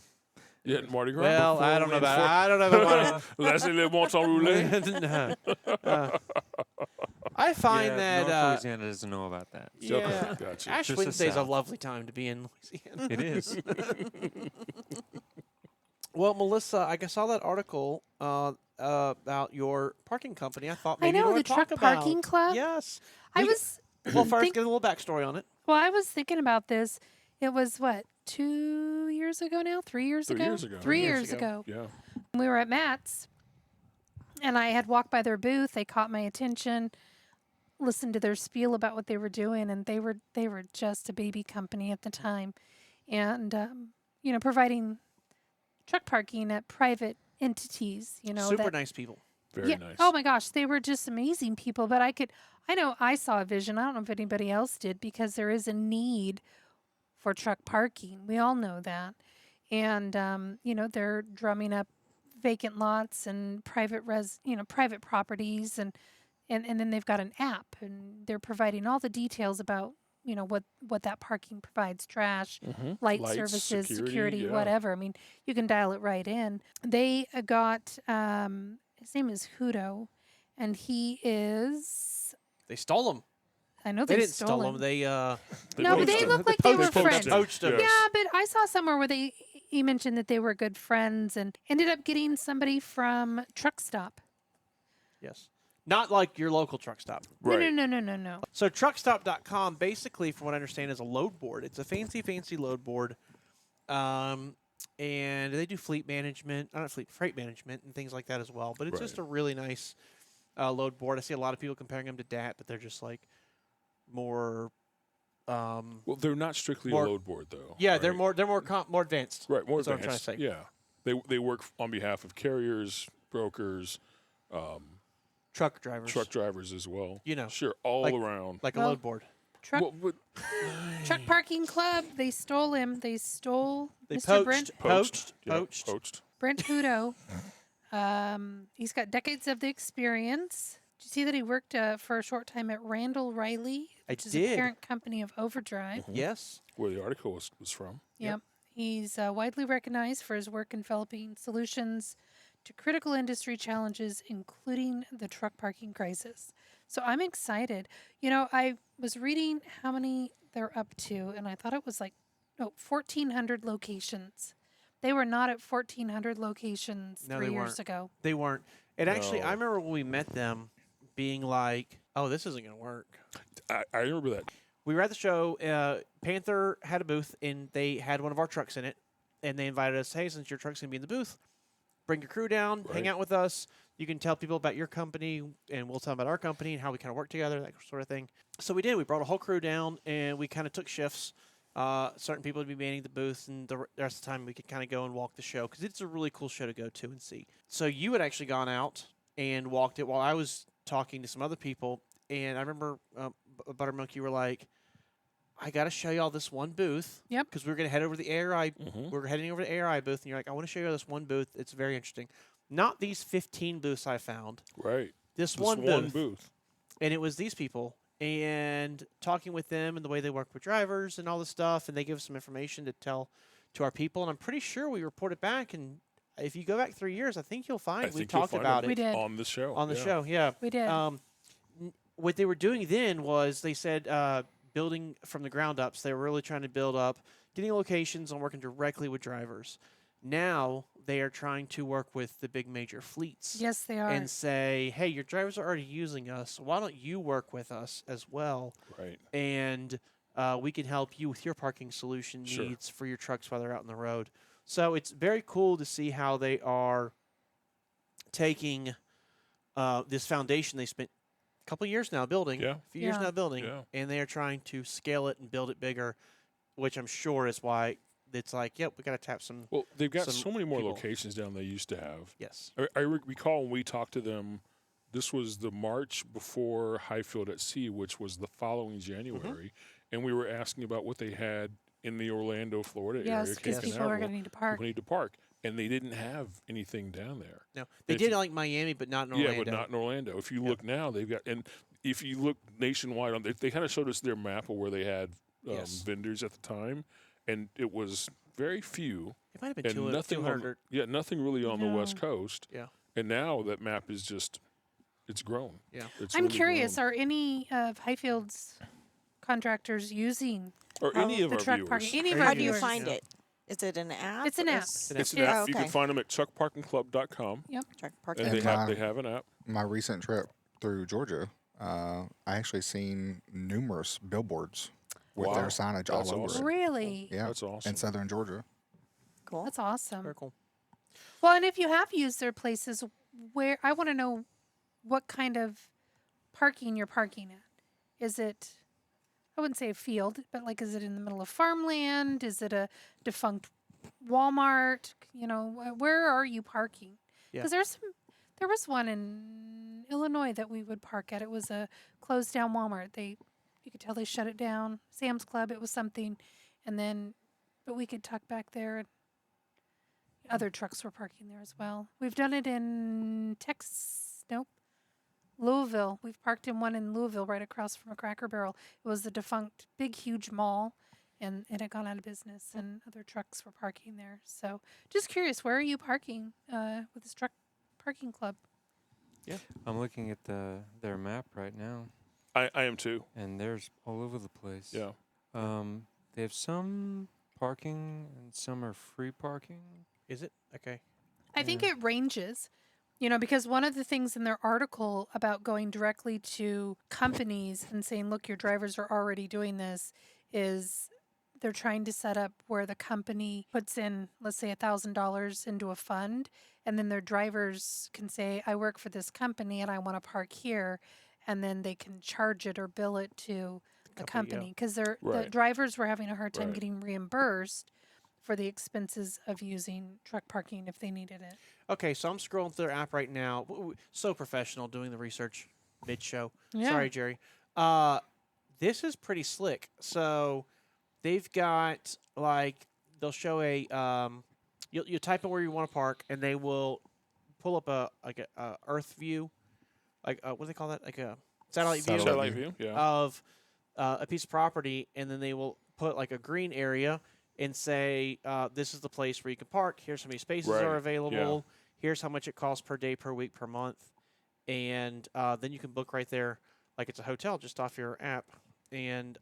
Yeah, Mardi Gras. Well, I don't know about. I don't know about. Laissez les bons temps rouler. No. I find yeah, that North Louisiana doesn't know about that. yeah, Gotcha. Ash Just the Wednesday's a South. lovely time to be in Louisiana. It is. Well, Melissa, I saw that article about your parking company. I thought I maybe you know, wanna the truck talk parking about. club. Yes. I We- was Well, first, think- get a little backstory on it. well. I was thinking about this. It was what 2 years ago now? 3 years 3 ago? years ago. 3 3 years years ago. ago. Yeah. We were at Matt's, and I had walked by their booth. They caught my attention. Listened to their spiel about what they were doing, and they were just a baby company at the time, and providing truck parking at private entities. Super that, nice people. Very yeah. nice. Oh my gosh, they were just amazing people. But I know I saw a vision. I don't know if anybody else did, because there is a need for truck parking. We all know that. And, they're drumming up vacant lots and private properties. And then they've got an app, and they're providing all the details about what that parking provides: trash, Mhm. light Lights, services, security, security, yeah. whatever. I mean, you can dial it right in. They got his name is Hudo, and he is. They stole them. I know They they didn't stole steal him. them. They No, but poached they him. look like they were poached him. friends. Poached him. Yes. Yeah, but I saw somewhere where he mentioned that they were good friends and ended up getting somebody from Truck Stop. Yes. Not like your local truck stop. Right. No. So truckstop.com basically, from what I understand, is a load board. It's a fancy load board. And they do freight management and things like that as well. But it's just Right. a really nice load board. I see a lot of people comparing them to DAT, but they're just like more. Well, they're not strictly More- a load board, though. Yeah, right? they're more advanced. Right, more That's what I'm advanced. trying to say. Yeah, they work on behalf of carriers, brokers, Truck drivers, truck drivers as well. You know, sure, all like- around. like a Well, load board. Truck Well, but Parking Club. They stole him. They stole They Mr. poached. poached. Brent Hudo. He's got decades of the experience. Did you see that he worked for a short time at Randall Riley, I which is did. a parent company of Overdrive? Yes. Where the article was from. Yep. He's widely recognized for his work in developing solutions to critical industry challenges, including the truck parking crisis. So I'm excited. I was reading how many they're up to, and I thought it was 1,400 locations. They were not at 1,400 locations No, 3 they years weren't. ago. They weren't. And actually, No. I remember when we met them being like, oh, this isn't going to work. I remember that. We were at the show. Panther had a booth, and they had one of our trucks in it. And they invited us, hey, since your truck's going to be in the booth, bring your crew down, hang Right. out with us. You can tell people about your company, and we'll tell them about our company and how we kind of work together, that sort of thing. So we did. We brought a whole crew down, and we kind of took shifts. Certain people would be manning the booth, and the rest of the time we could kind of go and walk the show because it's a really cool show to go to and see. So you had actually gone out and walked it while I was talking to some other people, and I remember Buttermilk, you were like, I got to show y'all this one booth. Yep. Because we were going to head over to the ARI. Mhm. We were heading over to the ARI booth, and you're like, I want to show you this one booth. It's very interesting. Not these 15 booths I found. Right. This This one one booth. booth. And it was these people. And talking with them and the way they work with drivers and all this stuff. And they give us some information to tell to our people. And I'm pretty sure we reported back. And if you go back 3 years, I think you'll find I we think you'll talked find about them We it did. on the show. on the yeah. show. Yeah. We did. What they were doing then was they said building from the ground up. So they were really trying to build up, getting locations and working directly with drivers. Now they are trying to work with the big major fleets Yes, they are. and say, hey, your drivers are already using us. Why don't you work with us as well? Right. And we can help you with your parking solution Sure. needs for your trucks while they're out on the road. So it's very cool to see how they are taking this foundation they spent a couple years now building, Yeah. a few years Yeah. now building, Yeah. and they are trying to scale it and build it bigger, which I'm sure is why it's like, yep, we got to tap some. Well, they've got Some so many more people. locations down than they used to have. Yes. I recall when we talked to them, this was the March before Hyfield at Sea, which was the following January, and we were asking about what they had in the Orlando, Florida yes, area. because Cape people are Canaveral. going to need to park. People need to park, and they didn't have anything down there. No, they If did you- like Miami, but not in Orlando. Yeah, but not in Orlando. If you Yeah. look now, they've got, and if you look nationwide, they kind of showed us their map of where they had Yes. vendors at the time, and it was very few, It might have been and 200. nothing, 200. nothing really on the West No. Coast. Yeah. And now that map is just, it's grown. Yeah. It's I'm really curious, grown. are any of Hyfield's contractors using or any of the our truck viewers. parking? Any of How our How do you viewers. find Yeah. it? Is it an app? It's an app. It's an It's an It's- app. Oh, You can okay. find them at truckparkingclub.com, Truck parking. and And they have an app. My recent trip through Georgia, I actually seen numerous billboards with Wow. their signage all That's over awesome. it. Really? Yeah, That's awesome. in southern Georgia. Cool. That's awesome. Very cool. Well, and if you have used their places, where I want to know what kind of parking you're parking at. Is it, I wouldn't say a field, but like, is it in the middle of farmland? Is it a defunct Walmart? Where are you parking? Yeah. Because there was one in Illinois that we would park at. It was a closed down Walmart. You could tell they shut it down. Sam's Club, it was something, but we could tuck back there. And other trucks were parking there as well. We've done it in Texas. Nope. Louisville. We've parked in one in Louisville right across from a Cracker Barrel. It was the defunct big, huge mall, and it had gone out of business, and other trucks were parking there. So just curious, where are you parking with this truck parking club? I'm looking at their map right now, I am too. and there's all over the place. Yeah. They have some parking and some are free parking. Is it? Okay. I think it ranges, because one of the things in their article about going directly to companies and saying, look, your drivers are already doing this, is they're trying to set up where the company puts in, let's say, $1,000 into a fund, and then their drivers can say, I work for this company and I want to park here, and then they can charge it or bill it to the company, because the Right. drivers were having a hard time Right. getting reimbursed for the expenses of using truck parking if they needed it. Okay, so I'm scrolling through their app right now. So professional doing the research mid-show. Yeah. Sorry, Jerry. This is pretty slick. So they've got they'll show a you type in where you want to park, and they will pull up a Earth view, what do they call that? Like a satellite view Satellite view. Yeah. of a piece of property, and then they will put like a green area and say, this is the place where you can park. Here's how many spaces Right, are available. Here's how much it costs per day, per week, per month. And then you can book right there like it's a hotel just off your app. And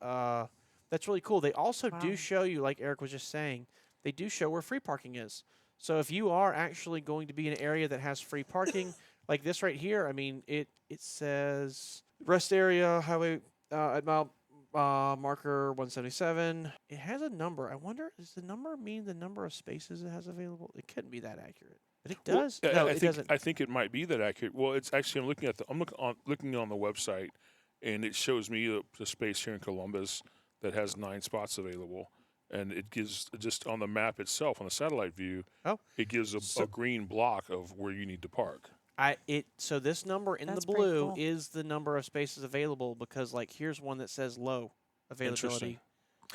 that's really cool. They also do show you, like Eric was just saying, they do show where free parking is. So if you are actually going to be in an area that has free parking, like this right here, I mean, it says rest area, highway at mile marker 177. It has a number. I wonder, does the number mean the number of spaces it has available? It couldn't be that accurate, but it does. Well, no, I it think, doesn't. I think it might be that accurate. Well, it's actually I'm looking on the website, and it shows me the space here in Columbus that has 9 spots available, and it gives just on the map itself on the satellite view. Oh. It gives a green block of where you need to park. So this number in That's the pretty blue cool. is the number of spaces available, because here's one that says low availability.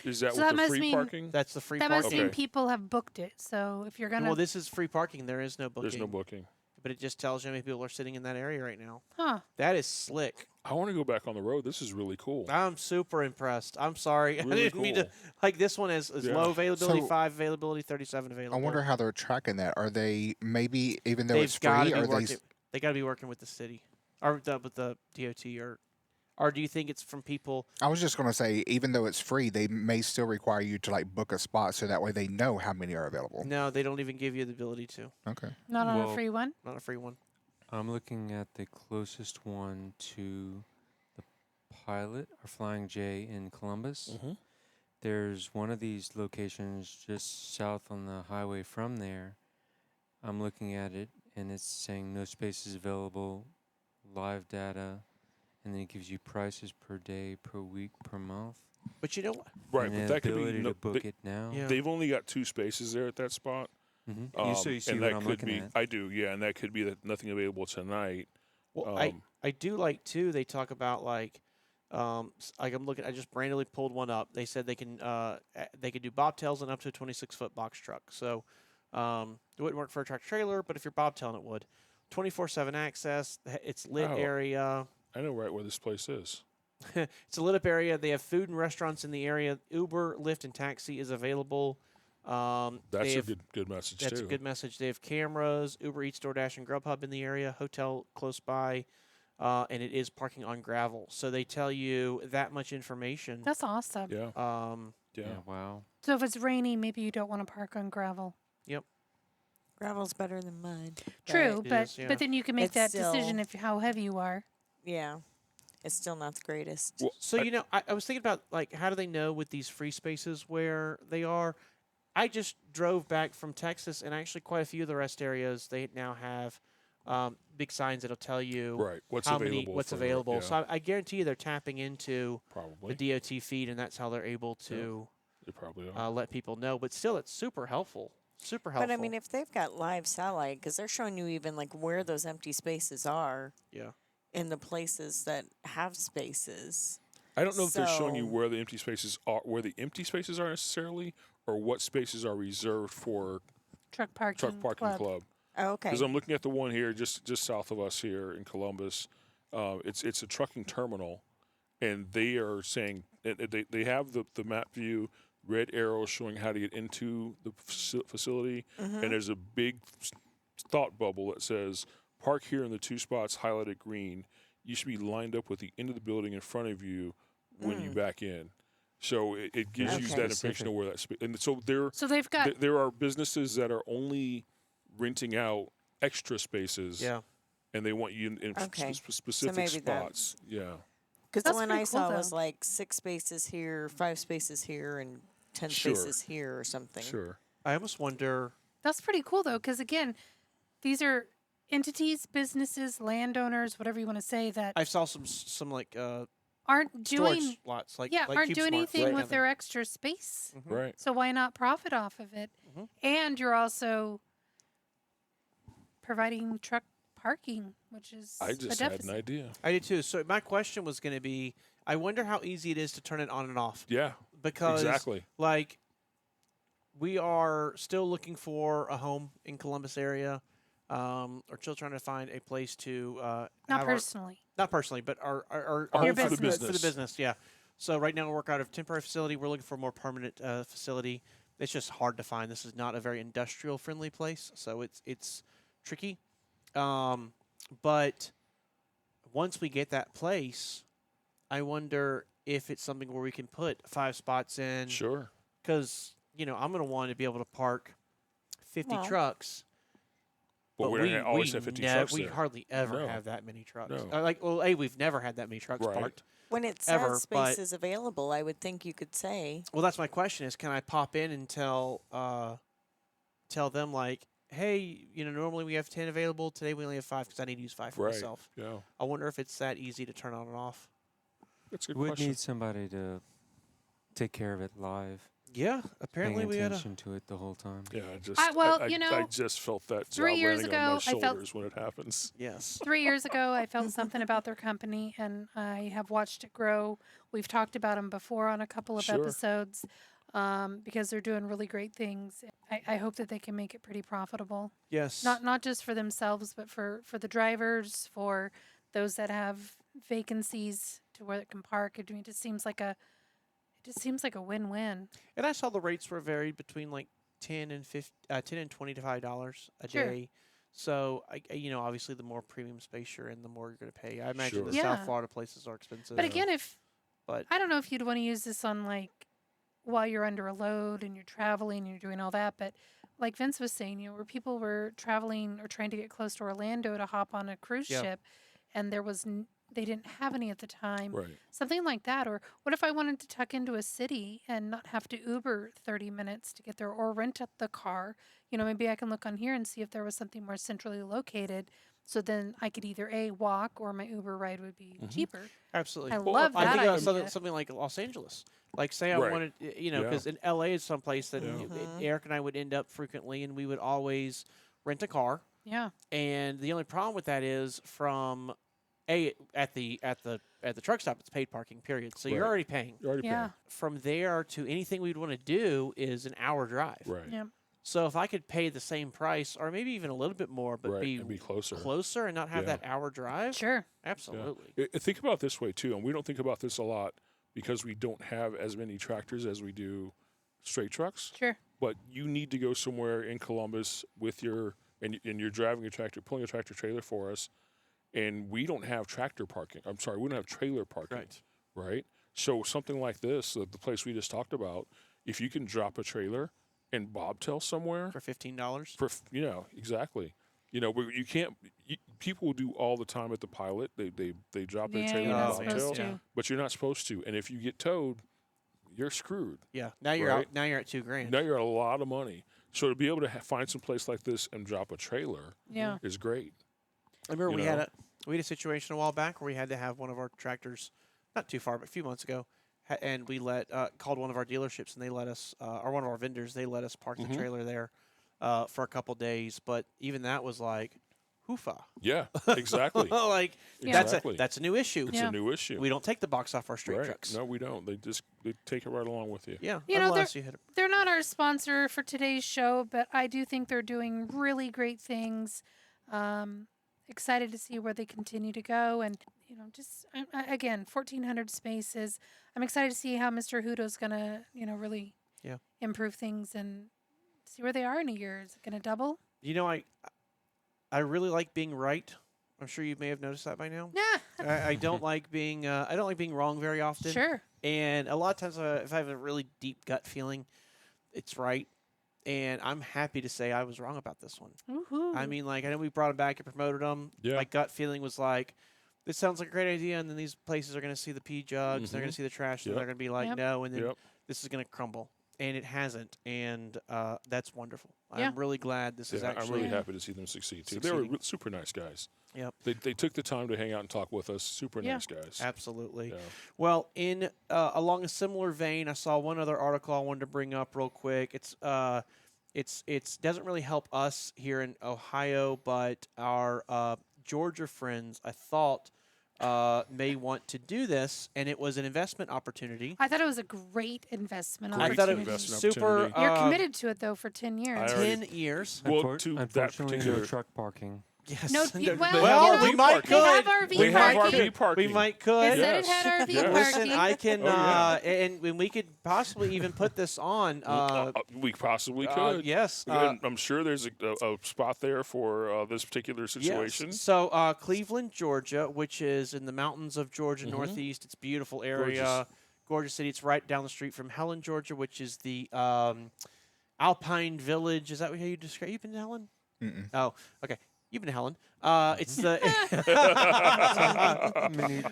Is that So with that the must free mean- parking? That's the free That parking. must mean Okay. people have booked it. So if you're gonna, Well, this is free parking. There is no booking. There's no booking. But it just tells you how many people are sitting in that area right now. huh? That is slick. I want to go back on the road. This is really cool. I'm super impressed. I'm sorry. I Really didn't mean to. cool. Like this one is Yeah. low availability, So- 5 availability, 37 I available. wonder how they're tracking that. Are they maybe, even though They've it's got free, to be are they? working. They got to be working with the city, or with the DOT, or do you think it's from people? I was just going to say, even though it's free, they may still require you to book a spot so that way they know how many are available. No, they don't even give you the ability to. Okay. Not on a Well- free one. Not a free one. I'm looking at the closest one to the Pilot or Flying J in Columbus. Mhm. There's one of these locations just south on the highway from there. I'm looking at it, and it's saying no spaces available, live data, and then it gives you prices per day, per week, per month. But you know what? Right, and but the that could be. ability No, to book it now. Yeah. They've only got 2 spaces there at that spot. Mm-hmm. So you see and what that I'm could looking be. at. I do, yeah, and that could be that nothing available tonight. Well, Um, I do like too. They talk about like I'm looking. I just randomly pulled one up. They said they can do bobtails and up to a 26-foot box truck. So it wouldn't work for a tractor trailer, but if you're bobtailing, it would. 24/7 access. It's lit Oh. area. I know right where this place is. It's a lit up area. They have food and restaurants in the area. Uber, Lyft, and taxi is available. That's they a have- good message That's too. a good message. They have cameras, Uber Eats, DoorDash, and Grubhub in the area, hotel close by, and it is parking on gravel. So they tell you that much information. That's awesome. Yeah, Um, yeah. Yeah, wow. So if it's rainy, maybe you don't want to park on gravel. Gravel's better than mud. True, It but is, yeah. but then you can make It's that still- decision if how heavy you are. Yeah. It's still not the greatest. Well, so I was thinking about like how do they know with these free spaces where they are? I just drove back from Texas, and actually quite a few of the rest areas they now have big signs that'll tell you Right. What's how available? many what's for- available. Yeah, So I guarantee you they're tapping into probably. the DOT feed, and that's how they're able to They probably are. let people know. But still, it's super helpful. Super helpful. But I mean, if they've got live satellite, because they're showing you even like where those empty spaces are yeah. in the places that have spaces. I don't know if they're showing you so- where the empty spaces are, necessarily, or what spaces are reserved for Truck parking. truck parking club. Oh, okay. Because I'm looking at the one here just south of us here in Columbus, It's a trucking terminal, and they are saying they have the map view, red arrows showing how to get into the facility, and there's a big thought bubble that says park here in the 2 spots highlighted green. You should be lined up with the end of the building in front of you when you back in. So it gives you Okay. that impression of where that and so So they've got there are businesses that are only renting out extra spaces, Yeah. and they want you in Okay. specific maybe that- spots. Yeah, Because the That's one pretty I cool, saw was though. like 6 spaces here, 5 spaces here, and 10 Sure. spaces here or something. sure. I almost wonder. That's pretty cool though, because again, these are entities, businesses, landowners, whatever you want to say, that I saw some like aren't doing storage lots, like aren't Cube doing Smart, anything right? with their extra space. Right. So why not profit off of it? Mhm. And you're also providing truck parking, which is I a just had deficit. an idea. I did too. So my question was going to be, I wonder how easy it is to turn it on and off, Yeah, because exactly. like we are still looking for a home in Columbus area. Or still trying to find a place to Not have our- personally. not personally, but our Our home Your for the business. for the business. Yeah. So right now we work out of a temporary facility. We're looking for a more permanent facility. It's just hard to find. This is not a very industrial friendly place, so it's tricky. But once we get that place, I wonder if it's something where we can put 5 spots in, Sure. because I'm going to want to be able to park 50 Well, trucks. But we don't always have 50 trucks we there. hardly ever No. have that many trucks. No. We've never had that many trucks Right. parked. When it Ever, says but- spaces available, I would think you could say, Well, that's my question: is can I pop in and tell them like, hey, normally we have 10 available. Today we only have 5 because I need to use 5 for Right. myself. Yeah. I wonder if it's that easy to turn on and off. That's a good Would question. need somebody to take care of it live. Yeah, apparently paying we had a. attention to it the whole time. Yeah, I just well, I just felt that 3 job years landing on my ago, I felt- shoulders when it happens. Yes. 3 years ago, I felt something about their company, and I have watched it grow. We've talked about them before on a couple of Sure. episodes, because they're doing really great things. I hope that they can make it pretty profitable, Yes. not just for themselves, but for the drivers, for those that have vacancies to where it can park. It just seems like a win-win. And I saw the rates were varied between like 10 and $25 a Sure. day. So obviously the more premium space you're in, the more you're going to pay. I imagine Sure. the Yeah. South Florida places are expensive. But again, but I don't know if you'd want to use this on like while you're under a load and you're traveling and you're doing all that, but like Vince was saying, where people were traveling or trying to get close to Orlando to hop on a cruise Yeah. ship, and they didn't have any at the time, Right. something like that. Or what if I wanted to tuck into a city and not have to Uber 30 minutes to get there, or rent up the car? Maybe I can look on here and see if there was something more centrally located. So then I could either walk, or my Uber ride would be cheaper. absolutely. I Well, love I that think idea. something like Los Angeles. Like, say I Right. wanted, Yeah. because in LA is someplace that Yeah. Eric and I would end up frequently, and we would always rent a car. Yeah. And the only problem with that is from at the truck stop, it's paid parking, period. So you're Right. already paying. You're already Yeah. From there to anything we'd want to do is an hour drive. paying. Right. Yeah. So if I could pay the same price, or maybe even a little bit more, but Right. be And be closer. closer and not have Yeah. that hour drive, Sure. absolutely. Think about it this way too, and we don't think about this a lot because we don't have as many tractors as we do straight trucks. Sure. But you need to go somewhere in Columbus with and you're driving a tractor, pulling a tractor trailer for us, and we don't have tractor parking. I'm sorry, we don't have trailer parking. Right. Right. So something like this, the place we just talked about, if you can drop a trailer and bobtail somewhere For $15. exactly. You can't. People will do all the time at the pilot. They drop their Yeah, trailer you're and not Oh, supposed bobtail, to. but you're not supposed to. And if you get towed, you're screwed. Yeah. Now you're Right. out. Now you're at $2,000. Now you're at a lot of money. So to be able to find some place like this and drop a trailer Yeah. is great. I remember you we know? had a situation a while back where we had to have one of our tractors, not too far, but a few months ago, and we called one of our dealerships, and they let us, or one of our vendors, they let us park the trailer there for a couple days. But even that was like, hoofa. Yeah, exactly. Like Exactly. that's a new issue. It's Yeah. a new issue. We don't take the box off our straight right. trucks. No, we don't. They take it right along with you. Yeah, They're unless you hit it. they're not our sponsor for today's show, but I do think they're doing really great things. excited to see where they continue to go. And, just again, 1,400 spaces. I'm excited to see how Mr. Hudo's going to, really improve things and see where they are in a year. Is it going to double? I really like being right. I'm sure you may have noticed that by now. Yeah. I don't like being wrong very often. Sure. And a lot of times, if I have a really deep gut feeling, it's right. And I'm happy to say I was wrong about this one. Woohoo. I mean, I know we brought him back and promoted him. Yeah. My gut feeling was like, this sounds like a great idea, and then these places are going to see the pee jugs, they're going to see the trash, and they're going to be like, no, and then this is going to crumble. And it hasn't, and that's wonderful. Yeah. I'm really glad this is actually. I'm really happy to see them succeed too. They were super nice guys. Yep. They took the time to hang out and talk with us. Super nice guys. Absolutely. Yeah. Well, in along a similar vein, I saw one other article I wanted to bring up real quick. It's doesn't really help us here in Ohio, but our Georgia friends, I thought, may want to do this, and it was an investment opportunity. I thought it was a great investment I opportunity. thought it was investment super. opportunity. You're committed to it, though, for 10 years. 10 years. Well, to that Unfortunately, particular. no truck parking. Yes. No, well, we might they have could. RV We have parking. RV parking. We might could. It said it Yes. had RV Yes. parking. Listen, I can, Oh, yeah. and we could possibly even put this on. We possibly could. Yes. And I'm sure there's a spot there for this particular situation. Yes. So Cleveland, Georgia, which is in the mountains of Georgia, northeast. It's a beautiful area, gorgeous city. It's right down the street from Helen, Georgia, which is the Alpine Village. Is that how you describe? You've been to Helen? Mm-mm. Oh, okay. You've been to Helen. It's the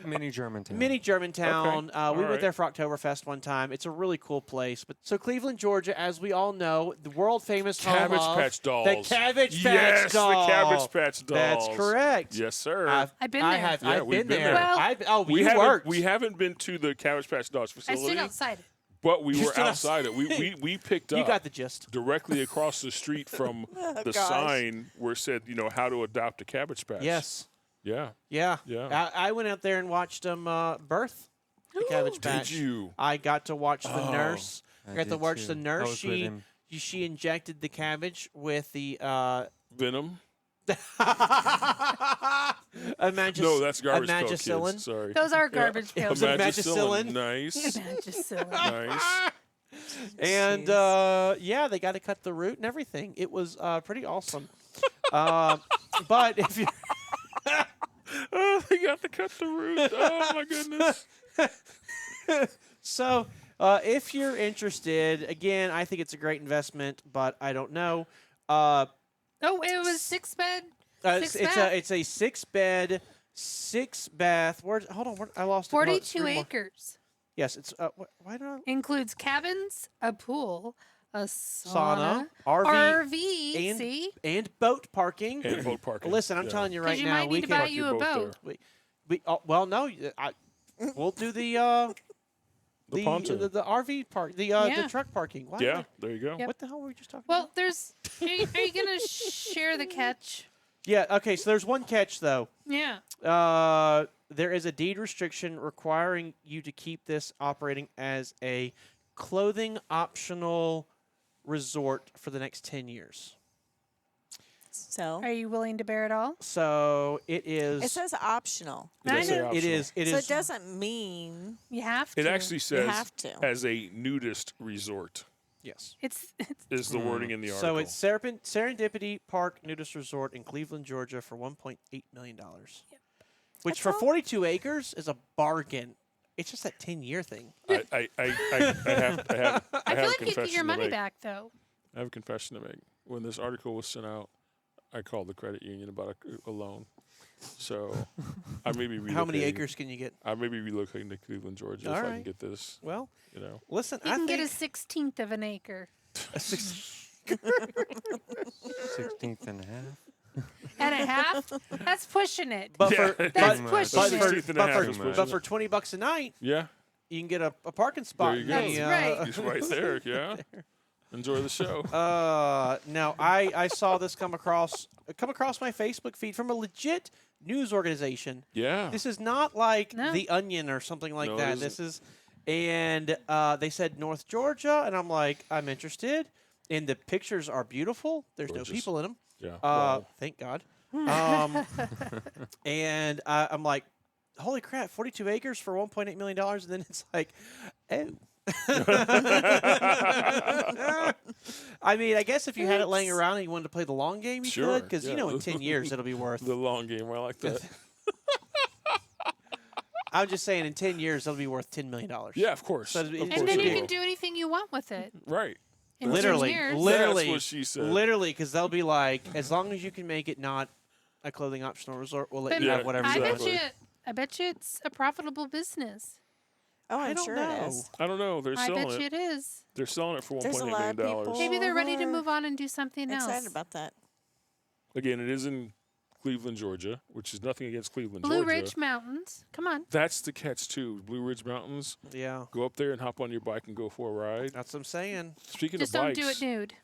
mini Germantown. mini Germantown. Okay. We All went right. there for Oktoberfest one time. It's a really cool place. But so Cleveland, Georgia, as we all know, the world famous Cabbage home of Patch Dolls. the Cabbage Patch Yes, Doll. the Cabbage Patch Dolls. That's correct. Yes, sir. I've been I there. have. Yeah, I've we've been been there. there. Oh, we you haven't worked. we haven't been to the Cabbage Patch Dolls I facility, stood outside it. but we You were stood outside it. We picked up You got the gist. directly across the street from the gosh. sign where it said, how to adopt a Cabbage Patch. Yes. Yeah. Yeah. Yeah. I went out there and watched them birth the Cabbage Patch. Did you? I got to watch the nurse. I I got to did watch too. the I nurse. was with him. She injected the cabbage with the Venom? Imagine. No, that's garbage pail Imagicillin. kids. Sorry. Those are garbage pails. Imagicillin. Nice. Imagicillin. Nice. And they got to cut the root and everything. It was pretty awesome. But if you Oh, they got to cut the root. Oh, my goodness. so if you're interested, again, I think it's a great investment, but I don't know. Oh, it was 6 bed. It's Six bath? a 6-bed, 6-bath. Hold on, I lost it. Hold on, 42 three more. acres. Yes, it's why don't I? Includes cabins, a pool, a Sauna, RV, and see? and boat parking. And boat parking. Listen, I'm Yeah. telling you 'Cause right you now, might we need to can. buy park you your a boat there. boat. We well, no, we'll do the The pontoon. the RV park, the Yeah. truck parking. Why Yeah, there you go. Yep. What the hell were we just talking Well, about? there's. Are you going to share the catch? Yeah. Okay. So there's one catch though. Yeah. There is a deed restriction requiring you to keep this operating as a clothing optional resort for the next 10 years. So Are you willing to bear it all? So it is. it says optional. It does say know. It optional. is. It So is. it doesn't mean You have to. It actually says have to. as a nudist resort Yes. It's is the wording in the article. So it's Serendipity Park Nudist Resort in Cleveland, Georgia, for $1.8 million. Which That's for all- 42 acres is a bargain. It's just that 10-year thing. I have I a feel like you'd get confession your to money make. back, though. I have a confession to make. When this article was sent out, I called the credit union about a loan. So I may be relocating. How many acres can you get? I may be relocating to Cleveland, Georgia, All if I right. can get this. Well, You know, listen, You I can think get a 16th of an acre. 16th and a half. And a half? That's pushing it. but Yeah. for That's but, pushing but it. for, 16th and a half is but pushing for $20 a night, yeah, you can get a parking spot. there you in go. the, That's right. It's right there. Yeah, enjoy the show. Now I saw this come across my Facebook feed from a legit news organization. Yeah, This is not like No. The Onion or something like No, it that. isn't. This is, and they said North Georgia, and I'm like, I'm interested. And the pictures are beautiful. There's Gorgeous. no people in them. yeah. Well, Thank God. And I'm like, holy crap, 42 acres for $1.8 million. And then it's like, oh. I mean, I guess if you had it laying Oops. around and you wanted to play the long game, you Sure, could, because yeah. in 10 years it'll be worth. The long game. I like that. I'm just saying, in 10 years it'll be worth $10 million. Yeah, of course. So Of and course And then it you will. can do anything you want with it. Right. In 10 Literally, years. literally, That's what she said. literally, because they'll be like, as long as you can make it not a clothing optional resort, we'll let But you Yeah, have whatever I you bet want. you. I bet you it's a profitable business. Oh, I I'm don't sure know. it is. I don't know. They're I selling bet you it. it is. They're selling it for There's a $1.8 lot of million. people- Maybe they're ready to Or- move on and do something else. Excited about that. Again, it is in Cleveland, Georgia, which is nothing against Cleveland, Blue Georgia. Ridge Mountains. Come on. That's the catch too. Blue Ridge Mountains. Yeah, Go up there and hop on your bike and go for a ride. that's what I'm saying. Speaking Just of don't bikes, do it nude.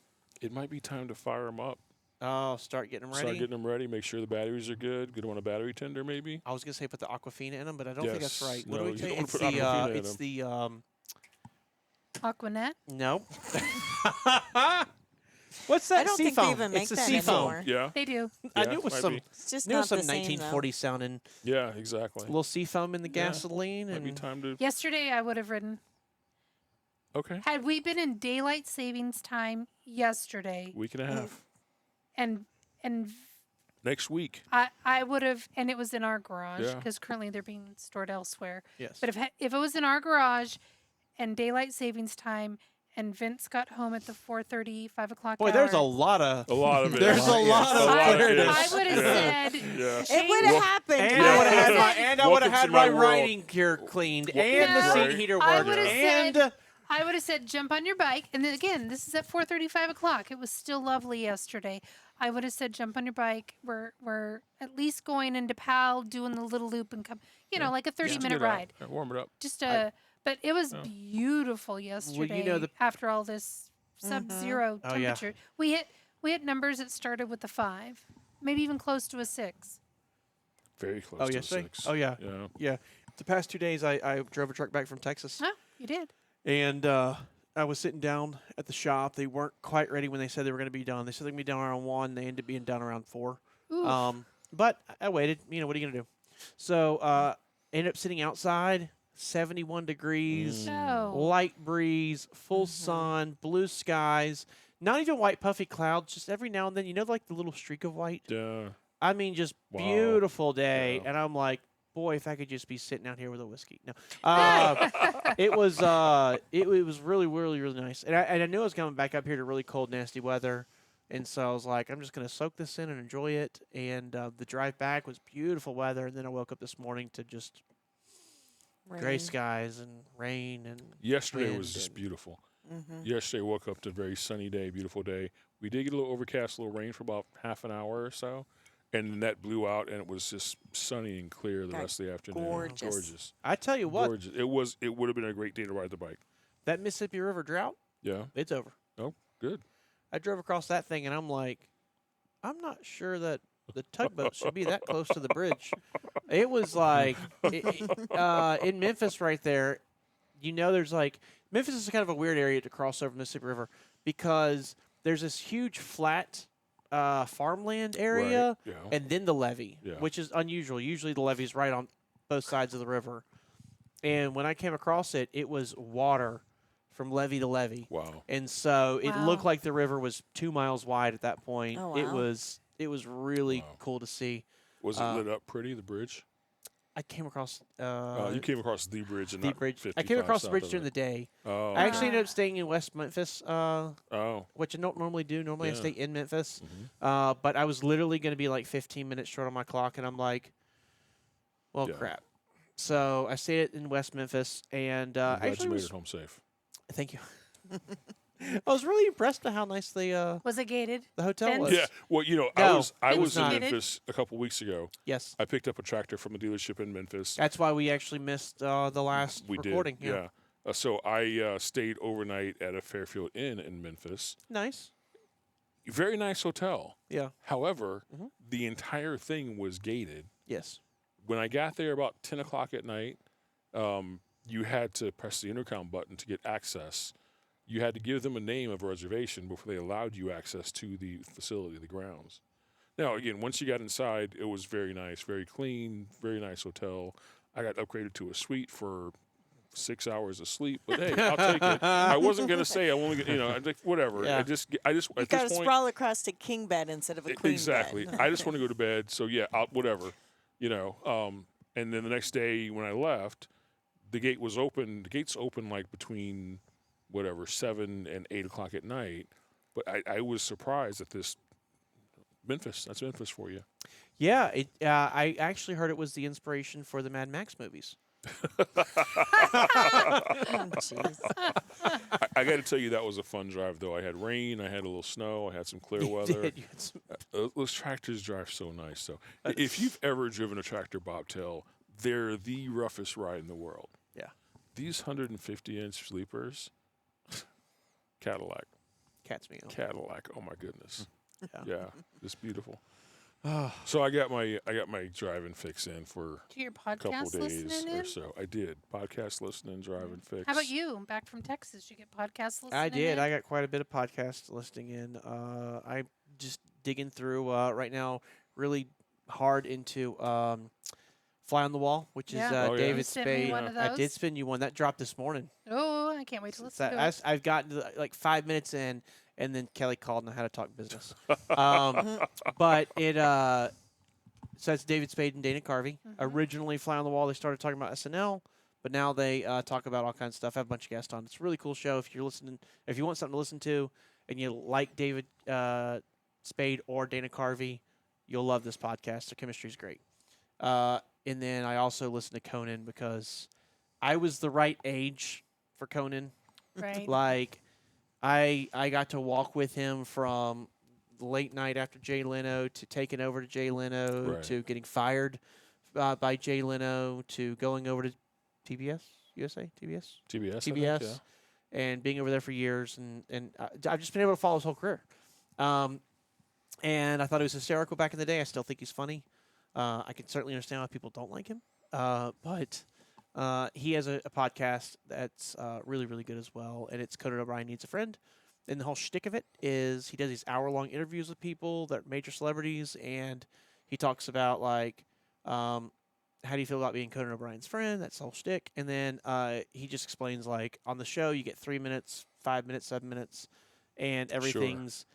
it might be time to fire them up. Oh, start getting them ready. Start getting them ready. Make sure the batteries are good. Get them on a battery tender, maybe. I was gonna say put the Aquafina in them, but I don't think that's Yes. right. What No, do we you say? don't wanna It's put the Aquafina in it's them. the Aquanet. no. What's that? I don't think they Seafoam. even make It's the that seafoam. anymore. Yeah. They do. I Yeah, knew it was might some. be. It's just Knew it not was some the same, 1940 sounding Yeah, exactly. little seafoam in the Yeah. gasoline, Might be and time to. Yesterday I would have ridden. Okay. Had we been in daylight savings time yesterday, Week and a half. and Next week. I would have, and it was in our garage Yeah. because currently they're being stored elsewhere. yes. But if it was in our garage, and daylight savings time, and Vince got home at the 4:30, 5 o'clock Boy, hour, there's a lot of. A lot of it. There's a lot of I, clarity. I would have Yeah. said, Yeah. It would have Well- happened. And I I would would've have had said- my and I would have Welcome had to my my world. riding gear cleaned and the No. seat heater I worked would've and said- I would have said, jump on your bike. And then again, this is at 4:30, 5 o'clock. It was still lovely yesterday. I would have said, jump on your bike. We're at least going into Powell, doing the little loop and come, like a Just to 30-minute get out. ride. Yeah, warm it up. Just but it was beautiful yesterday. the- after all this sub-zero Oh, yeah. temperature, we hit numbers that started with a 5, maybe even close to a 6. Very close Oh, to yesterday? 6. Oh, yeah. Yeah. Yeah. The past 2 days, I drove a truck back from Texas, Oh, you did. and I was sitting down at the shop. They weren't quite ready when they said they were going to be done. They said they're going to be done around 1. They ended up being done around 4. Oof. But I waited. What are you going to do? So ended up sitting outside, 71 degrees, No. light breeze, full sun, blue skies. Not even white puffy clouds, just every now and then, like the little streak of white. Yeah. I mean, just Wow. beautiful day. Yeah. And I'm like, boy, if I could just be sitting out here with a whiskey. No, it was really, really, really nice. And I knew I was coming back up here to really cold, nasty weather. And so I was like, I'm just going to soak this in and enjoy it. And the drive back was beautiful weather. And then I woke up this morning to just gray Rain. skies and rain. And Yesterday wind was just and- beautiful. Mhm. Yesterday, woke up to a very sunny day, beautiful day. We did get a little overcast, a little rain for about half an hour or so. And then that blew out, and it was just sunny and clear the Got rest of the afternoon. gorgeous. Gorgeous. I tell you what, Gorgeous. It would have been a great day to ride the bike. that Mississippi River drought, Yeah. it's over. Oh, good. I drove across that thing, and I'm like, I'm not sure that the tugboat should be that close to the bridge. It was like in Memphis right there, there's like Memphis is kind of a weird area to cross over Mississippi River because there's this huge flat farmland area Right. Yeah. and then the levee, Yeah. which is unusual. Usually the levee's right on both sides of the river. And when I came across it, it was water from levee to levee. Wow. And so it looked Wow. like the river was 2 miles wide at that point. Oh, It wow. was really Wow. cool to see. Was it lit up pretty, the bridge? I came across You came across the bridge and the not bridge. I 55 came across the south bridge of during the it. day. Oh, I actually okay. ended up staying in West Memphis, Oh. which I don't normally do. Normally I Yeah. stay in Memphis. Mhm. But I was literally going to be like 15 minutes short on my clock, and I'm like, well, Yeah. crap. So I stayed in West Memphis, and I'm glad actually you made was, it home safe. thank you. I was really impressed by how nice the Was it gated? hotel Fence? was. Yeah. Well, I No, was it in was not. Memphis a couple weeks ago. Yes. I picked up a tractor from a dealership in Memphis. That's why we actually missed the last We recording. did. Yeah. So I stayed overnight at a Fairfield Inn in Memphis. Nice. Very nice hotel. Yeah. However, Mhm. the entire thing was gated. Yes. When I got there about 10 o'clock at night, you had to press the intercom button to get access. You had to give them a name of a reservation before they allowed you access to the facility, the grounds. Now, again, once you got inside, it was very nice, very clean, very nice hotel. I got upgraded to a suite for 6 hours of sleep, but hey, I'll take it. I wasn't gonna say I only, whatever. Yeah. I just You at got this to point, sprawl across a king bed instead of a queen exactly. bed. I just want to go to bed. So yeah, whatever, And then the next day when I left, the gate was open. The gates open like between 7 and 8 o'clock at night. But I was surprised at this. Memphis, that's Memphis for you. Yeah, I actually heard it was the inspiration for the Mad Max movies. Oh, jeez. I got to tell you, that was a fun drive, though. I had rain, I had a little snow, I had some clear weather. You had some- Those tractors drive so nice. So, if you've ever driven a tractor bobtail, they're the roughest ride in the world. Yeah. These 150-inch sleepers, Cadillac. Cat's meow. Cadillac. Oh my goodness. Yeah, it's beautiful. Oh, So I got my driving fix in for Do your a couple podcast days listening or in? so. I did podcast listening, driving fix. How about you? Back from Texas, you get podcast listening I did. in? I got quite a bit of podcast listening in. I'm just digging through right now, really hard into Fly on the Wall, which Yeah. is Oh, yeah. David You sent me Spade. one of I did those? spin you one that dropped this morning. Oh, I can't wait to So listen to it. I've gotten to like 5 minutes in, and then Kelly called and I had to talk business. But it so it's David Spade and Dana Carvey. Originally, Fly on the Wall, they started talking about SNL, but now they talk about all kinds of stuff. I have a bunch of guests on. It's a really cool show. If you're listening, if you want something to listen to, and you like David Spade or Dana Carvey, you'll love this podcast. Their chemistry is great. And then I also listen to Conan because I was the right age for Conan. Right. Like, I got to walk with him from late night after Jay Leno to taking over to Jay Leno Right. to getting fired by Jay Leno to going over to TBS, USA, TBS, TBS? I think, TBS, yeah. and being over there for years. And I've just been able to follow his whole career. And I thought he was hysterical back in the day. I still think he's funny. I can certainly understand why people don't like him. But he has a podcast that's really, really good as well. And it's Conan O'Brien Needs a Friend. And the whole shtick of it is he does these hour-long interviews with people that are major celebrities. And he talks about, like, how do you feel about being Conan O'Brien's friend? That's the whole shtick. And then he just explains, like, on the show, you get 3 minutes, 5 minutes, 7 minutes. And everything's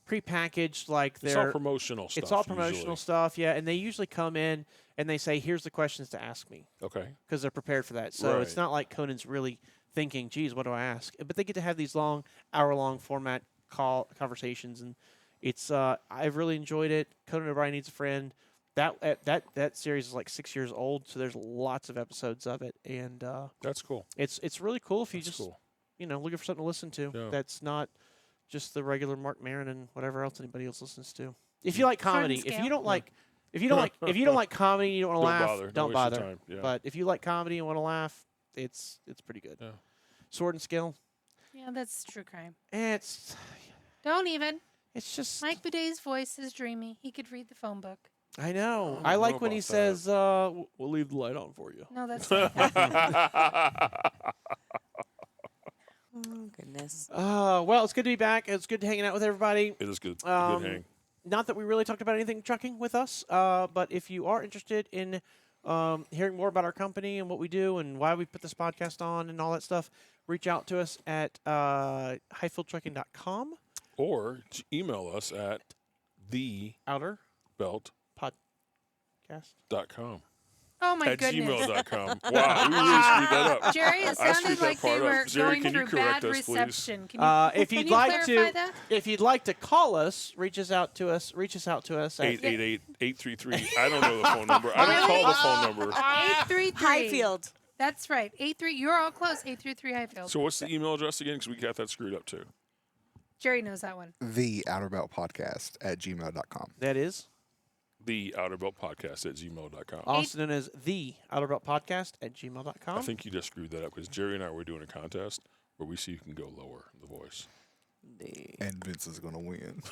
prepackaged, like It's all promotional stuff. it's all promotional usually. stuff, yeah. And they usually come in and they say, "Here's the questions to ask me," Okay. because they're prepared for that. So it's Right. not like Conan's really thinking, "Geez, what do I ask?" But they get to have these long, hour-long format conversations, and it's I've really enjoyed it. Conan O'Brien Needs a Friend. That series is like 6 years old, so there's lots of episodes of it, and That's cool. it's really cool if you That's just cool. looking for something to listen to. Yeah. That's not just the regular Mark Maron and whatever else anybody else listens to. If you like Short and comedy, if scale. you don't like comedy, and you don't want to laugh, bother. don't waste your bother. time. Yeah. But if you like comedy and want to laugh, it's pretty good. Yeah. Sword and Skill, Yeah, that's true crime. it's Don't even. just Mike Boudet's voice is dreamy. He could read the phone book. I know. don't I know like when he about that. says, "We'll leave the light on for you." No, that's not that. Oh, goodness. Well, it's good to be back. It's good hanging out with everybody. It is good. Um, Good hang. Not that we really talked about anything trucking with us, but if you are interested in hearing more about our company and what we do and why we put this podcast on and all that stuff, reach out to us at hyfieldtrucking.com. Or email us at Outer thebelt.com. podcast. Oh my At goodness. gmail.com. Wow, we really screwed that up. Jerry, it I sounded screwed that like they part up. were Jerry, going can you through correct bad us, please? reception. Can you, If can you'd you like clarify to, that? if you'd like to call us, reach us out to us at 888-833. I don't know the phone number. I don't call the phone number. 833. Highfield. That's right. 83. You're all close. 833 Hyfield. So what's the email address again? Because we got that screwed up too. Jerry knows that one. The Outer Belt Podcast at gmail.com. That is The Outer Belt Podcast at gmail.com. also known as the Outer Belt Podcast at gmail.com. I think you just screwed that up because Jerry and I were doing a contest where we see who can go lower the voice. And Vince is going to win.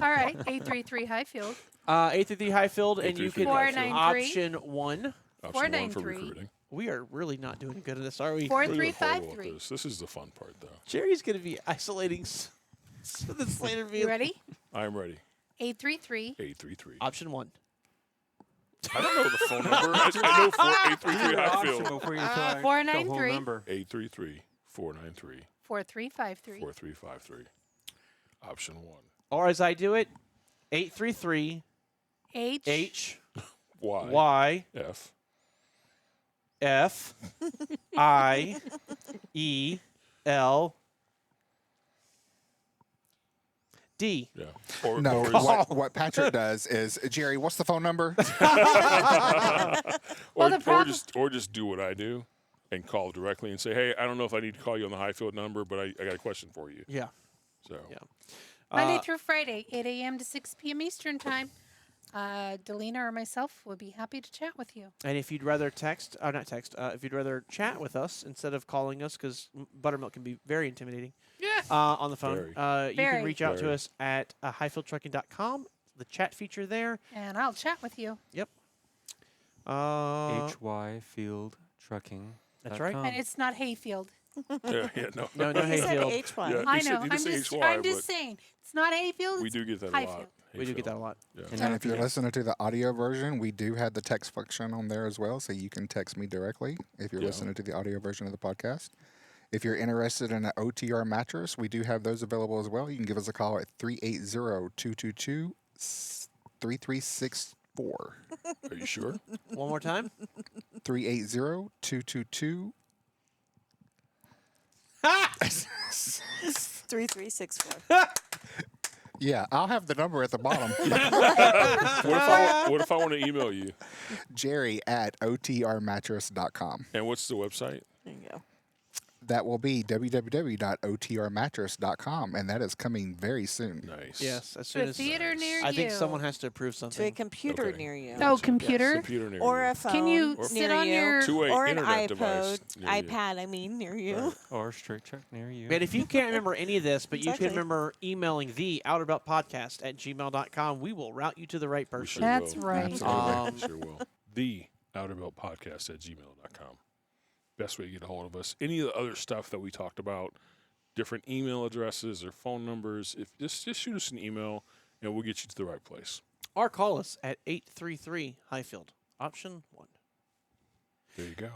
All right. 833 Hyfield. 833 Highfield, and you can 493. option 1. Option 1 for 493. recruiting. We are really not doing good at this, are we? We're gonna follow up 4353. This is the fun part, though. Jerry's going to be isolating for the Slater You vehicle. ready? I'm ready. 833. 833. Option 1. I don't know the phone number. I know 833 Option Hyfield. before you tell the whole 493. number. 833 493 4353. 4353. Option 1. Or as I do it, 833 H. H Y. Y F. F I E L D. Yeah. Or, No, or, what Patrick does is, Jerry, what's the phone number? Well, the problem- or just do what I do and call directly and say, hey, I don't know if I need to call you on the Hyfield number, but I got a question for you. Yeah. So Yeah. Monday through Friday, 8 a.m. to 6 p.m. Eastern Time. Delina or myself will be happy to chat with you. And if you'd rather text, not text, if you'd rather chat with us instead of calling us, because buttermilk can be very intimidating on the phone, you can Very. reach out to Very. us at hyfieldtrucking.com, the chat feature there. And I'll chat with you. Hyfield Trucking. That's right. And it's not Hayfield. no. No, no He said Hayfield. HY. Yeah. I He said- know. he I'm did say just, HY, I'm just but saying. It's not Hayfield. We It's do get that a Hyfield. lot. We do get that a Hayfield. lot. Yeah. And if you're listening to the audio version, we do have the text function on there as well, so you can text me directly if you're Yeah. listening to the audio version of the podcast. If you're interested in an OTR mattress, we do have those available as well. You can give us a call at 380-222-3364. Are you sure? One more time. 380-222. 3364. Yeah, I'll have the number at the bottom. What if I want to email you? Jerry at otrmattress.com. And what's the website? There you go. That will be www.otrmattress.com, and that is coming very soon. Nice. Yes, as To soon a as theater near I you. think someone has to approve To a something. computer Okay. near you. Oh, computer. Computer near Or you. a phone Can you near sit on you. your- To a or an internet iPod, device near you. iPad, I mean, near you. Right. Or straight truck near you. And if you can't remember any of this, but you Exactly. can remember emailing the outerbeltpodcast@gmail.com, we will route you to the right We person. sure That's will. right. Absolutely. Sure will. The outerbeltpodcast@gmail.com. Best way to get a hold of us. Any of the other stuff that we talked about, different email addresses or phone numbers, if just shoot us an email and we'll get you to the right place. Or call us at 833 Hyfield. Option 1. There you go.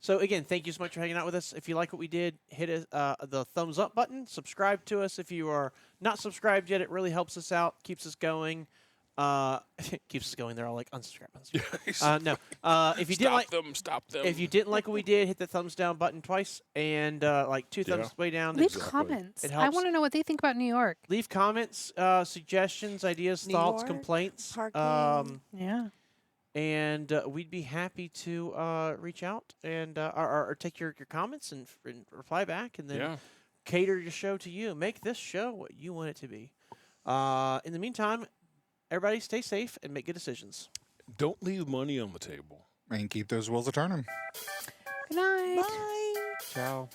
So again, thank you so much for hanging out with us. If you like what we did, hit the thumbs up button. Subscribe to us if you are not subscribed yet. It really helps us out, keeps us going. Keeps us going. They're all like unsubscribe. No. If you didn't like, Stop them. if you didn't like what we did, hit the thumbs down button twice and like 2 thumbs way down. Leave Exactly. comments. It I helps. want to know what they think about New York. Leave comments, suggestions, ideas, New thoughts, York, complaints. parking. Yeah. And we'd be happy to reach out and or take your comments and reply back and then Yeah. cater your show to you. Make this show what you want it to be. In the meantime, everybody stay safe and make good decisions. Don't leave money on the table. And keep those wheels a turning. Good night. Bye. Ciao.